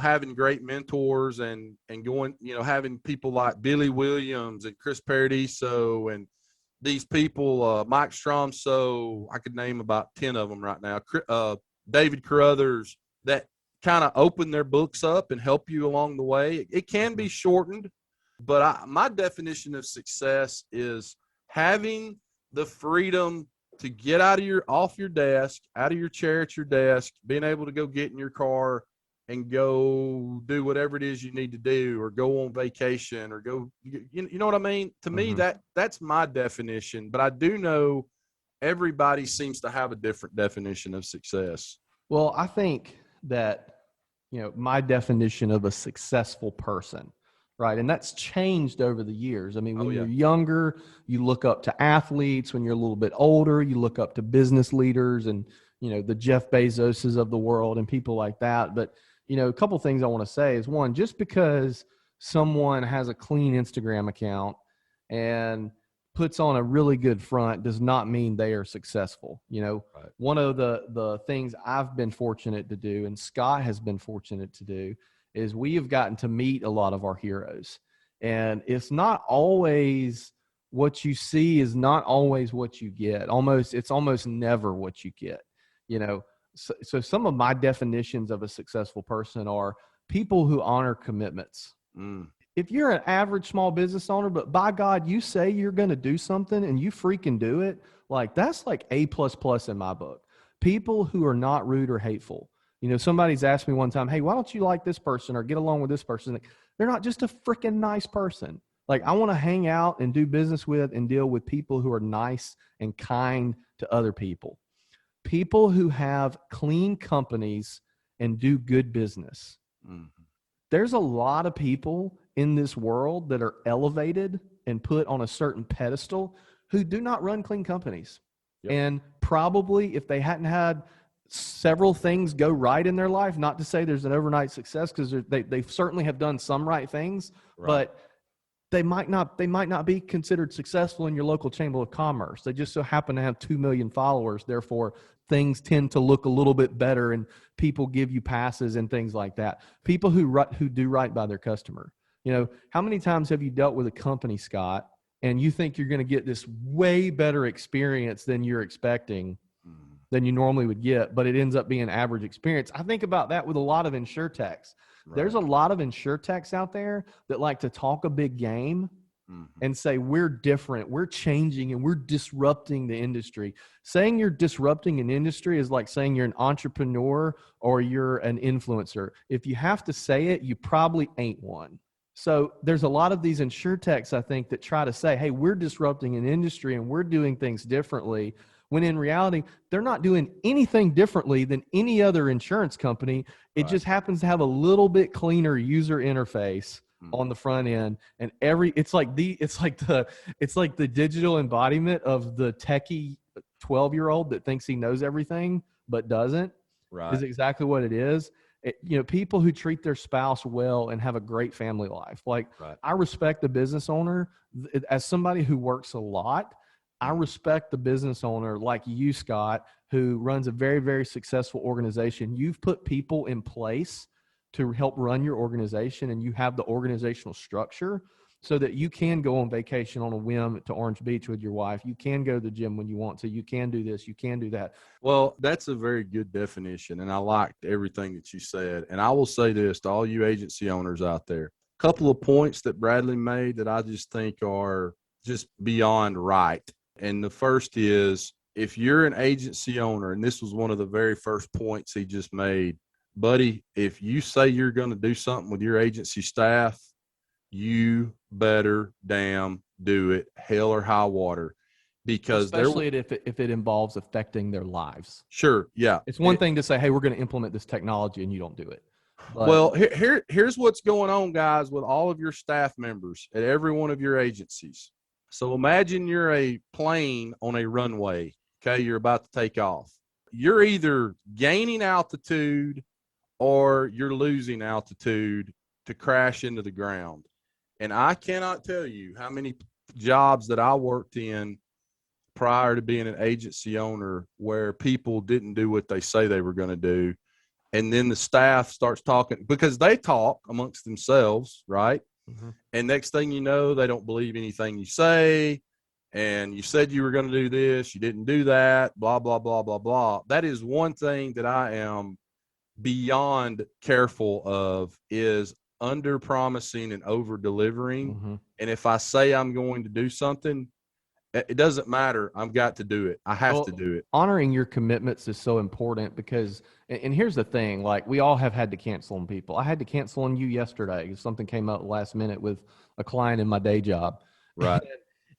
having great mentors and going, having people like Billy Williams and Chris Paradiso and these people, Mike Stromso, I could name about 10 of them right now, David Carruthers, that kind of open their books up and help you along the way. It can be shortened, but my definition of success is having the freedom to get off your desk, out of your chair at your desk, being able to go get in your car and go do whatever it is you need to do, or go on vacation, or go, you know what I mean? To me, that's my definition, but I do know everybody seems to have a different definition of success. Well, I think that, my definition of a successful person, right? And that's changed over the years. I mean, when you're younger, you look up to athletes. When you're a little bit older, you look up to business leaders and, the Jeff Bezoses of the world and people like that. But, a couple things I want to say is, one, just because someone has a clean Instagram account and puts on a really good front does not mean they are successful. Right. One of the things I've been fortunate to do, and Scott has been fortunate to do, is we have gotten to meet a lot of our heroes. And it's not always what you see is not always what you get. It's almost never what you get, So some of my definitions of a successful person are people who honor commitments. If you're an average small business owner, but by God, you say you're going to do something and you freaking do it, like that's like A++ in my book. People who are not rude or hateful. Somebody's asked me one time, hey, why don't you like this person or get along with this person? Like, they're not just a freaking nice person. Like, I want to hang out and do business with and deal with people who are nice and kind to other people. People who have clean companies and do good business. Mm-hmm. There's a lot of people in this world that are elevated and put on a certain pedestal who do not run clean companies. Yep. And probably if they hadn't had several things go right in their life, not to say there's an overnight success, because they certainly have done some right things, right. But they might not be considered successful in your local chamber of commerce. They just so happen to have 2 million followers. Therefore, things tend to look a little bit better and people give you passes and things like that. People who do right by their customer. How many times have you dealt with a company, Scott, and you think you're going to get this way better experience than you're expecting, than you normally would get, but it ends up being an average experience? I think about that with a lot of insurtechs. Right. There's a lot of insurtechs out there that like to talk a big game and say, we're different, we're changing, and we're disrupting the industry. Saying you're disrupting an industry is like saying you're an entrepreneur or you're an influencer. If you have to say it, you probably ain't one. So there's a lot of these insurtechs, I think, that try to say, hey, we're disrupting an industry and we're doing things differently, when in reality, they're not doing anything differently than any other insurance company. It just happens to have a little bit cleaner user interface on the front end. And it's like the digital embodiment of the techie 12-year-old that thinks he knows everything but doesn't. Right. Is exactly what it is. People who treat their spouse well and have a great family life. Like, right. I respect the business owner. As somebody who works a lot, I respect the business owner like you, Scott, who runs a very, very successful organization. You've put people in place to help run your organization, and you have the organizational structure so that you can go on vacation on a whim to Orange Beach with your wife. You can go to the gym when you want to. You can do this. You can do that. Well, that's a very good definition, and I liked everything that you said. And I will say this to all you agency owners out there. A couple of points that Bradley made that I just think are just beyond right. And the first is, if you're an agency owner, and this was one of the very first points he just made, buddy, if you say you're going to do something with your agency staff, you better damn do it, hell or high water. Because especially if it involves affecting their lives. Sure, yeah. It's one thing to say, hey, we're going to implement this technology, and you don't do it. But, well, here's what's going on, guys, with all of your staff members at every one of your agencies. So imagine you're a plane on a runway, okay? You're about to take off. You're either gaining altitude or you're losing altitude to crash into the ground. And I cannot tell you how many jobs that I worked in prior to being an agency owner where people didn't do what they say they were going to do. And then the staff starts talking, because they talk amongst themselves, right? Mm-hmm. And next thing you know, they don't believe anything you say. And you said you were going to do this, you didn't do that, blah, blah, blah, blah, blah. That is one thing that I am beyond careful of, is under promising and over delivering. Mm-hmm. And if I say I'm going to do something, it doesn't matter. I've got to do it. I have to do it. Honoring your commitments is so important, because, and here's the thing, like, we all have had to cancel on people. I had to cancel on you yesterday because something came up last minute with a client in my day job, right?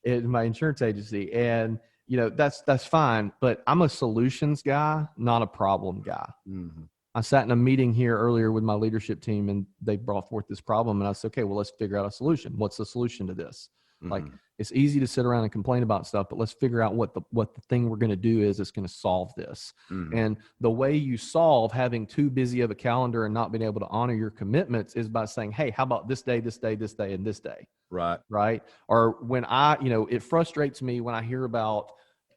In my insurance agency. And, that's fine, but I'm a solutions guy, not a problem guy. Mm-hmm. I sat in a meeting here earlier with my leadership team, and they brought forth this problem, and I said, okay, well, let's figure out a solution. What's the solution to this? Mm-hmm. Like, it's easy to sit around and complain about stuff, but let's figure out what the thing we're going to do is that's going to solve this. Mm-hmm. And the way you solve having too busy of a calendar and not being able to honor your commitments is by saying, hey, how about this day, this day, this day, and this day? Right. Right. Or when it frustrates me when I hear about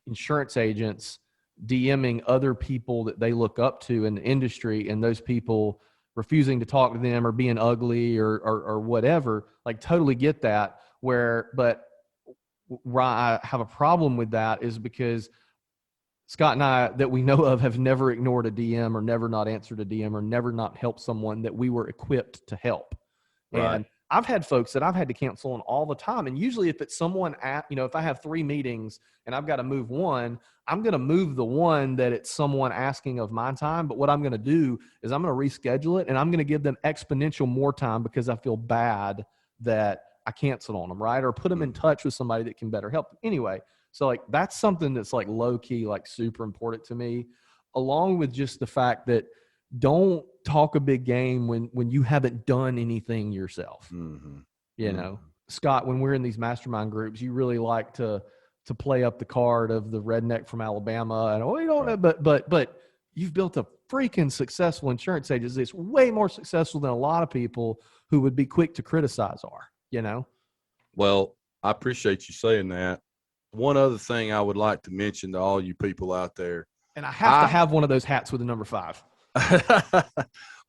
insurance agents DMing other people that they look up to in the industry, and those people refusing to talk to them or being ugly or whatever. Like, totally get that. But where I have a problem with that is because Scott and I, that we know of, have never ignored a DM or never not answered a DM or never not helped someone that we were equipped to help. Right. And I've had folks that I've had to cancel on all the time. And usually if it's someone if I have 3 meetings and I've got to move one, I'm going to move the one that it's someone asking of my time. But what I'm going to do is I'm going to reschedule it and I'm going to give them exponential more time because I feel bad that I canceled on them, right? Or put them in touch with somebody that can better help them. Anyway, so like that's something that's like low key, like super important to me, along with just the fact that don't talk a big game when you haven't done anything yourself. You know, Scott, when we're in these mastermind groups, you really like to play up the card of the redneck from Alabama and we don't know, but you've built a freaking successful insurance agency. It's way more successful than a lot of people who would be quick to criticize are, you know? Well, I appreciate you saying that. One other thing I would like to mention to all you people out there. And I have to have one of those hats with the number 5.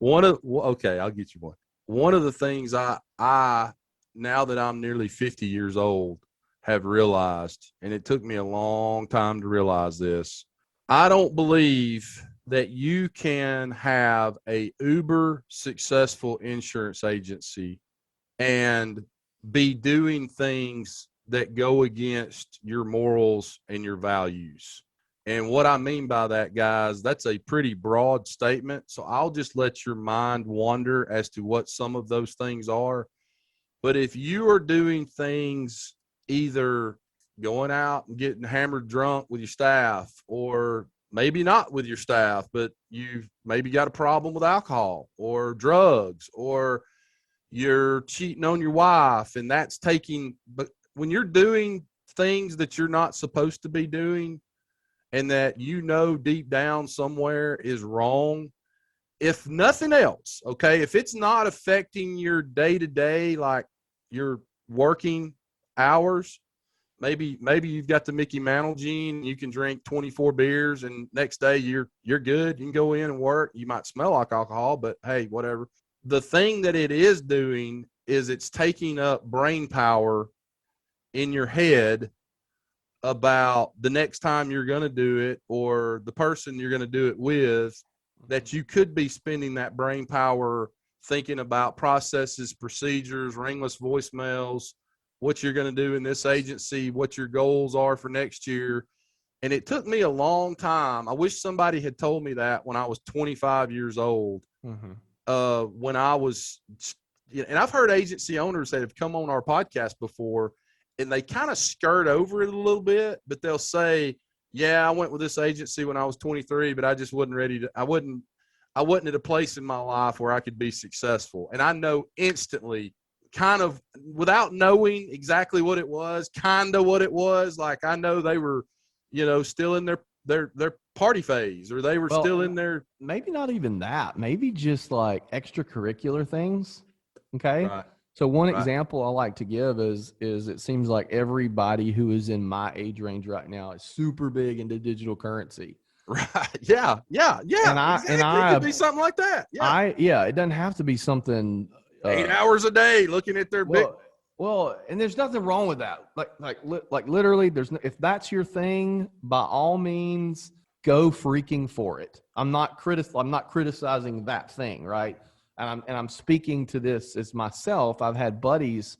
Okay, I'll get you one. One of the things I now that I'm nearly 50 years old have realized, and it took me a long time to realize this, I don't believe that you can have a uber successful insurance agency and be doing things that go against your morals and your values. And what I mean by that, guys, that's a pretty broad statement. So I'll just let your mind wander as to what some of those things are. But if you are doing things, either going out and getting hammered drunk with your staff, or maybe not with your staff, but you've maybe got a problem with alcohol or drugs, or you're cheating on your wife, and that's but when you're doing things that you're not supposed to be doing, and that deep down somewhere is wrong, if nothing else, okay, if it's not affecting your day-to-day, like your working hours, maybe you've got the Mickey Mantle gene, you can drink 24 beers and next day you're good. You can go in and work. You might smell like alcohol, but hey, whatever. The thing that it is doing is it's taking up brain power in your head about the next time you're going to do it, or the person you're going to do it with, that you could be spending that brain power thinking about processes, procedures, ringless voicemails, what you're going to do in this agency, what your goals are for next year. And it took me a long time. I wish somebody had told me that when I was 25 years old, when I was, and I've heard agency owners that have come on our podcast before, and they kind of skirt over it a little bit, but they'll say, yeah, I went with this agency when I was 23, but I just wasn't ready to, I wasn't at a place in my life where I could be successful. And I know instantly, kind of without knowing exactly what it was, kind of what it was. Like, I know they were, still in their party phase, or they were still in their, maybe not even that, maybe just like extracurricular things. Okay. Right. So one example I like to give is it seems like everybody who is in my age range right now is super big into digital currency. Right. Yeah. And it could be something like that. Yeah. It doesn't have to be something 8 hours a day looking at their big. Well, and there's nothing wrong with that. Like literally, if that's your thing, by all means, go freaking for it. I'm not criticizing that thing, right? And I'm speaking to this as myself. I've had buddies,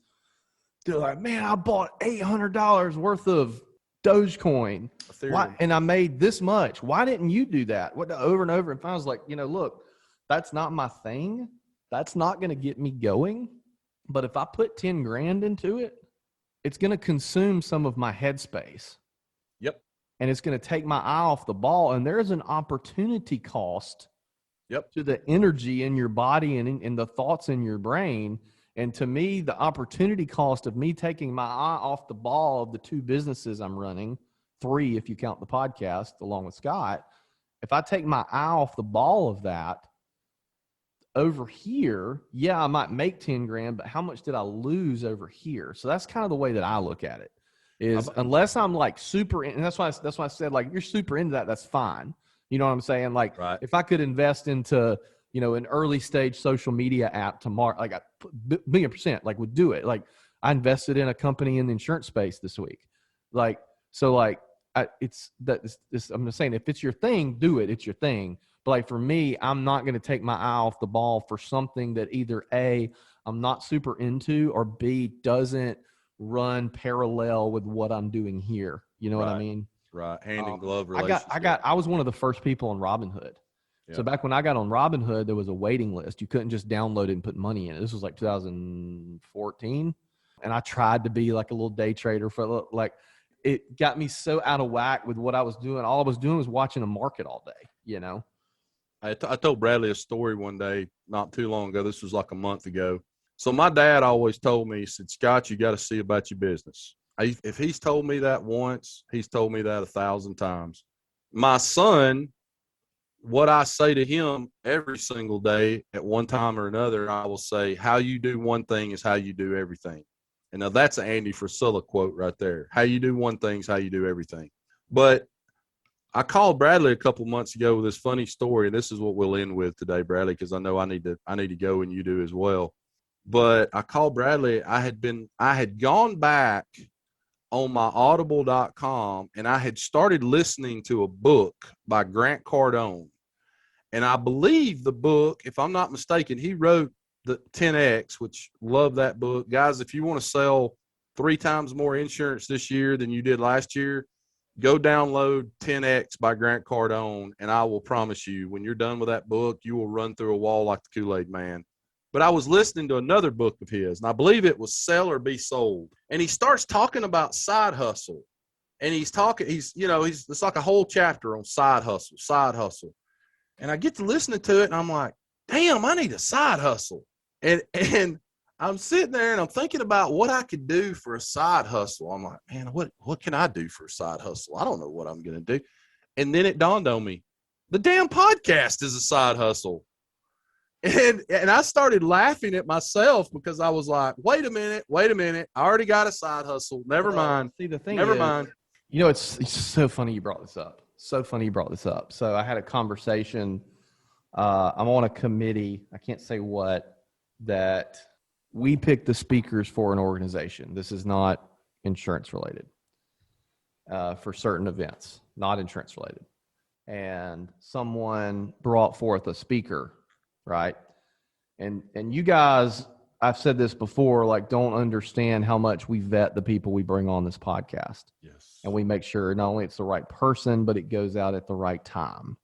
they're like, man, I bought $800 worth of Dogecoin. Why, and I made this much. Why didn't you do that? Over and over. And I was like, look, that's not my thing. That's not going to get me going. But if I put 10 grand into it, it's going to consume some of my headspace. Yep. And it's going to take my eye off the ball. And there's an opportunity cost to the energy in your body and in the thoughts in your brain. And to me, the opportunity cost of me taking my eye off the ball of the 2 businesses I'm running, 3 if you count the podcast along with Scott, if I take my eye off the ball of that, over here, I might make 10 grand, but how much did I lose over here? So that's kind of the way that I look at it, is unless I'm like super, and that's why I said, like, you're super into that, that's fine. You know what I'm saying? Like, right. If I could invest into, an early stage social media app tomorrow, like $1,000,000%, like, would do it. Like, I invested in a company in the insurance space this week. I'm just saying, if it's your thing, do it. It's your thing. But like for me, I'm not going to take my eye off the ball for something that either A, I'm not super into, or B, doesn't run parallel with what I'm doing here. You know what I mean? Right. Hand in glove relationship. I was one of the first people on Robinhood. So back when I got on Robinhood, there was a waiting list. You couldn't just download it and put money in it. This was like 2014. And I tried to be like a little day trader for like, it got me so out of whack with what I was doing. All I was doing was watching a market all day, you know? I told Bradley a story one day not too long ago. This was like a month ago. So my dad always told me, he said, Scott, you got to see about your business. If he's told me that once, he's told me that 1,000 times. My son, what I say to him every single day at one time or another, I will say, how you do one thing is how you do everything. And now that's an Andy Frisella quote right there. How you do one thing is how you do everything. But I called Bradley a couple months ago with this funny story, and this is what we'll end with today, Bradley, because I know I need to go and you do as well. But I called Bradley. I had gone back on my audible.com and I had started listening to a book by Grant Cardone. And I believe the book, if I'm not mistaken, he wrote the 10X, which love that book. Guys, if you want to sell 3 times more insurance this year than you did last year, go download 10X by Grant Cardone, and I will promise you, when you're done with that book, you will run through a wall like the Kool-Aid Man. But I was listening to another book of his, and I believe it was Sell or Be Sold. And he starts talking about side hustle. And it's like a whole chapter on side hustle. And I get to listening to it, and I'm like, damn, I need a side hustle. And I'm sitting there, and I'm thinking about what I could do for a side hustle. I'm like, man, what can I do for a side hustle? I don't know what I'm going to do. And then it dawned on me, the damn podcast is a side hustle. And I started laughing at myself because I was like, wait a minute. I already got a side hustle. Never mind. See, the thing Never is, mind. You know, it's so funny you brought this up. So I had a conversation. I'm on a committee. I can't say what, that we pick the speakers for an organization. This is not insurance related, for certain events, not insurance related. And someone brought forth a speaker, right? And you guys, I've said this before, like, don't understand how much we vet the people we bring on this podcast. Yes. And we make sure not only it's the right person, but it goes out at the right time.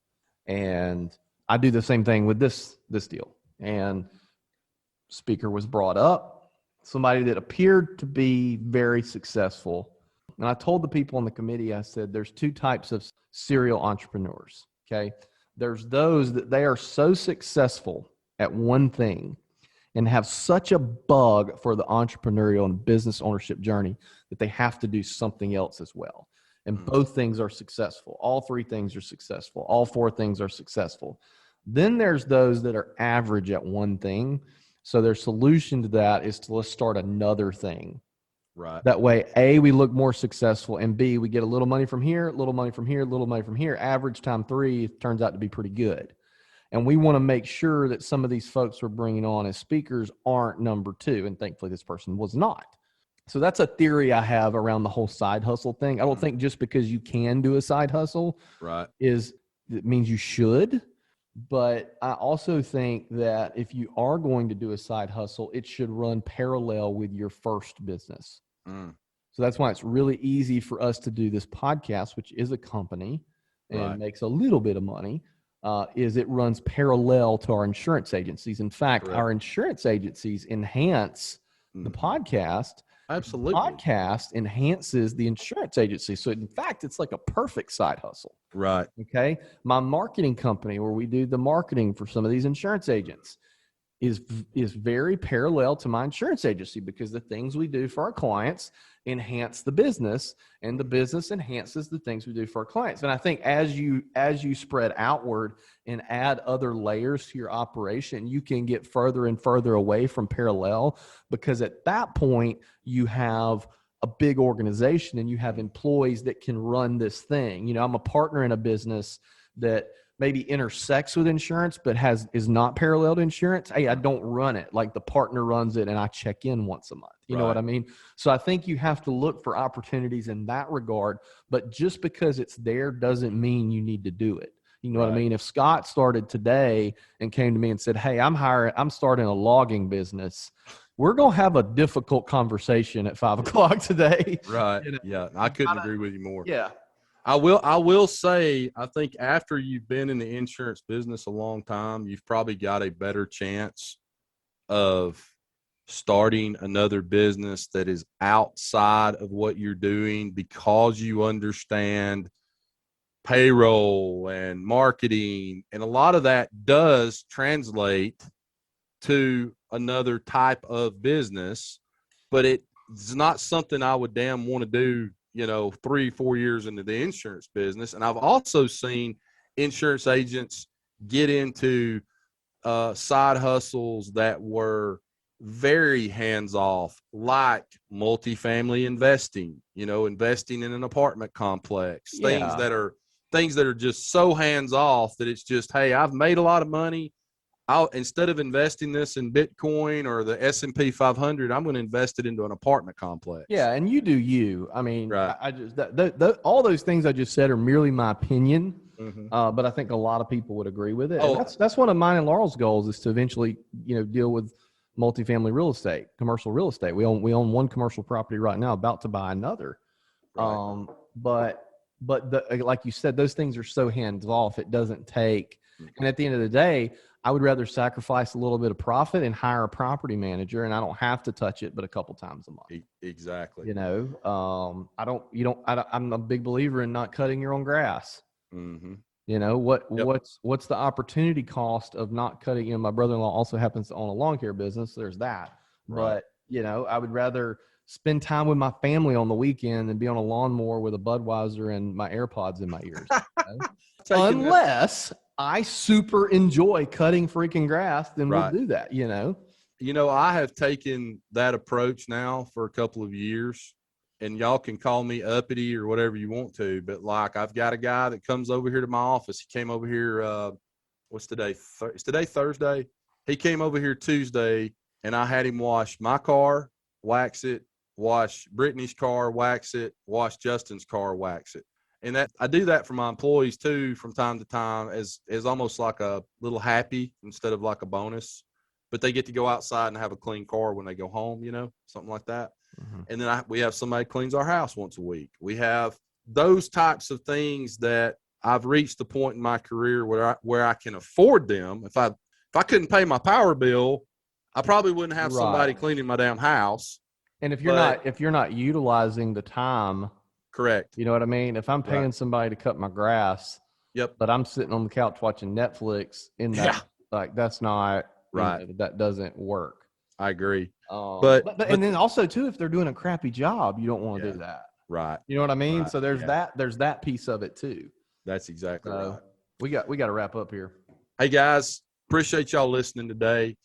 And I do the same thing with this deal. And speaker was brought up, somebody that appeared to be very successful. And I told the people on the committee, I said, there's 2 types of serial entrepreneurs. Okay. There's those that they are so successful at one thing and have such a bug for the entrepreneurial and business ownership journey that they have to do something else as well. And both things are successful. All 3 things are successful. All 4 things are successful. Then there's those that are average at one thing. So their solution to that is to let's start another thing. Right. That way, A, we look more successful, and B, we get a little money from here, a little money from here, a little money from here. Average time 3 turns out to be pretty good. And we want to make sure that some of these folks we're bringing on as speakers aren't number 2. And thankfully, this person was not. So that's a theory I have around the whole side hustle thing. I don't think just because you can do a side hustle it means you should. But I also think that if you are going to do a side hustle, it should run parallel with your first business. So that's why it's really easy for us to do this podcast, which is a company and makes a little bit of money, is it runs parallel to our insurance agencies. In fact, our insurance agencies enhance the podcast. Absolutely. The podcast enhances the insurance agency. So in fact, it's like a perfect side hustle. Right. Okay. My marketing company, where we do the marketing for some of these insurance agents, is very parallel to my insurance agency because the things we do for our clients enhance the business, and the business enhances the things we do for our clients. And I think as you spread outward and add other layers to your operation, you can get further and further away from parallel, because at that point you have a big organization and you have employees that can run this thing. You know, I'm a partner in a business that maybe intersects with insurance, but is not parallel to insurance. Hey, I don't run it. Like, the partner runs it and I check in once a month. You know what I mean? So I think you have to look for opportunities in that regard, but just because it's there doesn't mean you need to do it. You know what I mean? If Scott started today and came to me and said, hey, I'm starting a logging business, we're going to have a difficult conversation at 5 o'clock today. Right. You know? Yeah. I couldn't agree with you more. Yeah. I will say, I think after you've been in the insurance business a long time, you've probably got a better chance of starting another business that is outside of what you're doing, because you understand payroll and marketing, and a lot of that does translate to another type of business, but it's not something I would damn want to do, 3-4 years into the insurance business. And I've also seen insurance agents get into side hustles that were very hands-off, like multifamily investing, investing in an apartment complex, things that are just so hands-off that it's just, hey, I've made a lot of money. Instead of investing this in Bitcoin or the S&P 500, I'm going to invest it into an apartment complex. Yeah, and you do you. I mean, right. I just all those things I just said are merely my opinion, but I think a lot of people would agree with it. And that's one of mine and Laurel's goals, is to eventually, deal with multifamily real estate, commercial real estate. We own one commercial property right now, about to buy another. Right. But like you said, those things are so hands off. It doesn't take. And at the end of the day, I would rather sacrifice a little bit of profit and hire a property manager, and I don't have to touch it but a couple times a month. Exactly. I'm a big believer in not cutting your own grass. Mm-hmm. What's the opportunity cost of not cutting? My brother-in-law also happens to own a lawn care business. So there's that. Right. But, I would rather spend time with my family on the weekend than be on a lawnmower with a Budweiser and my AirPods in my ears. Unless I super enjoy cutting freaking grass, then we'll do that, I have taken that approach now for a couple of years, and y'all can call me uppity or whatever you want to, but like, I've got a guy that comes over here to my office. He came over here, what's today? Is today Thursday? He came over here Tuesday, and I had him wash my car, wax it, wash Brittany's car, wax it, wash Justin's car, wax it. And that I do that for my employees too, from time to time, as almost like a little happy instead of like a bonus. But they get to go outside and have a clean car when they go home, something like that. Mm-hmm. And then we have somebody cleans our house once a week. We have those types of things that I've reached the point in my career where I can afford them. If I couldn't pay my power bill, I probably wouldn't have somebody cleaning my damn house. And if you're not utilizing the time. Correct. You know what I mean? If I'm paying somebody to cut my grass, but I'm sitting on the couch watching Netflix that's not right. That doesn't work. I agree. But and then also too, if they're doing a crappy job, you don't want to do that. Right. You know what I mean? Right. So there's that piece of it too. That's exactly right. We got to wrap up here. Hey guys, appreciate y'all listening today.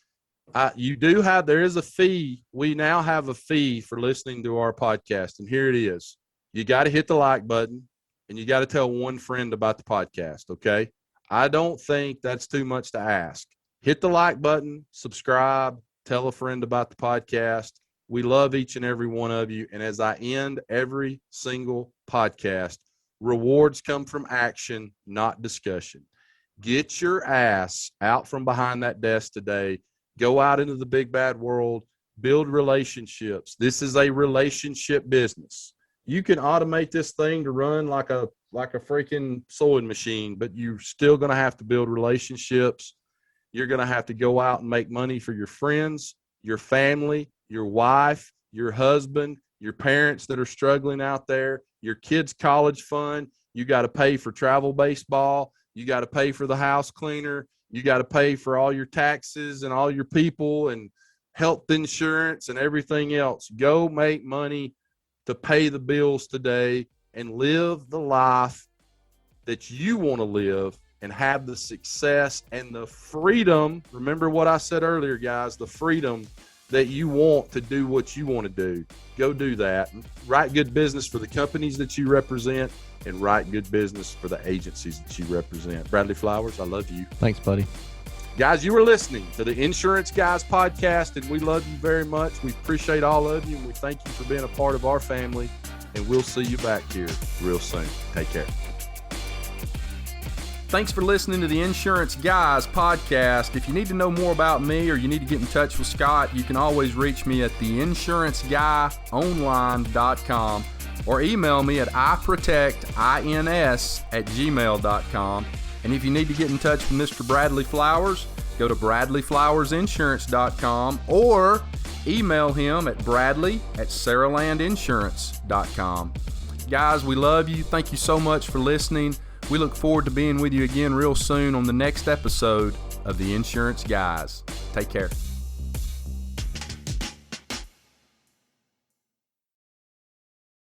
There is a fee. We now have a fee for listening to our podcast, and here it is. You got to hit the like button, and you got to tell one friend about the podcast, okay? I don't think that's too much to ask. Hit the like button, subscribe, tell a friend about the podcast. We love each and every one of you. And as I end every single podcast, rewards come from action, not discussion. Get your ass out from behind that desk today. Go out into the big bad world. Build relationships. This is a relationship business. You can automate this thing to run like a freaking sewing machine, but you're still going to have to build relationships. You're going to have to go out and make money for your friends, your family, your wife, your husband, your parents that are struggling out there, your kids' college fund. You got to pay for travel baseball. You got to pay for the house cleaner. You got to pay for all your taxes and all your people and health insurance and everything else. Go make money to pay the bills today and live the life that you want to live and have the success and the freedom. Remember what I said earlier, guys, the freedom that you want to do what you want to do. Go do that. Write good business for the companies that you represent and write good business for the agencies that you represent. Bradley Flowers, I love you. Thanks, buddy. Guys, you were listening to the Insurance Guys podcast, and we love you very much. We appreciate all of you, and we thank you for being a part of our family, and we'll see you back here real soon. Take care. Thanks for listening to the Insurance Guys podcast. If you need to know more about me or you need to get in touch with Scott, you can always reach me at theinsuranceguyonline.com or email me at iprotectins@gmail.com. And if you need to get in touch with Mr. Bradley Flowers, go to bradleyflowersinsurance.com or email him at bradley@saralandinsurance.com. Guys, we love you. Thank you so much for listening. We look forward to being with you again real soon on the next episode of The Insurance Guys. Take care.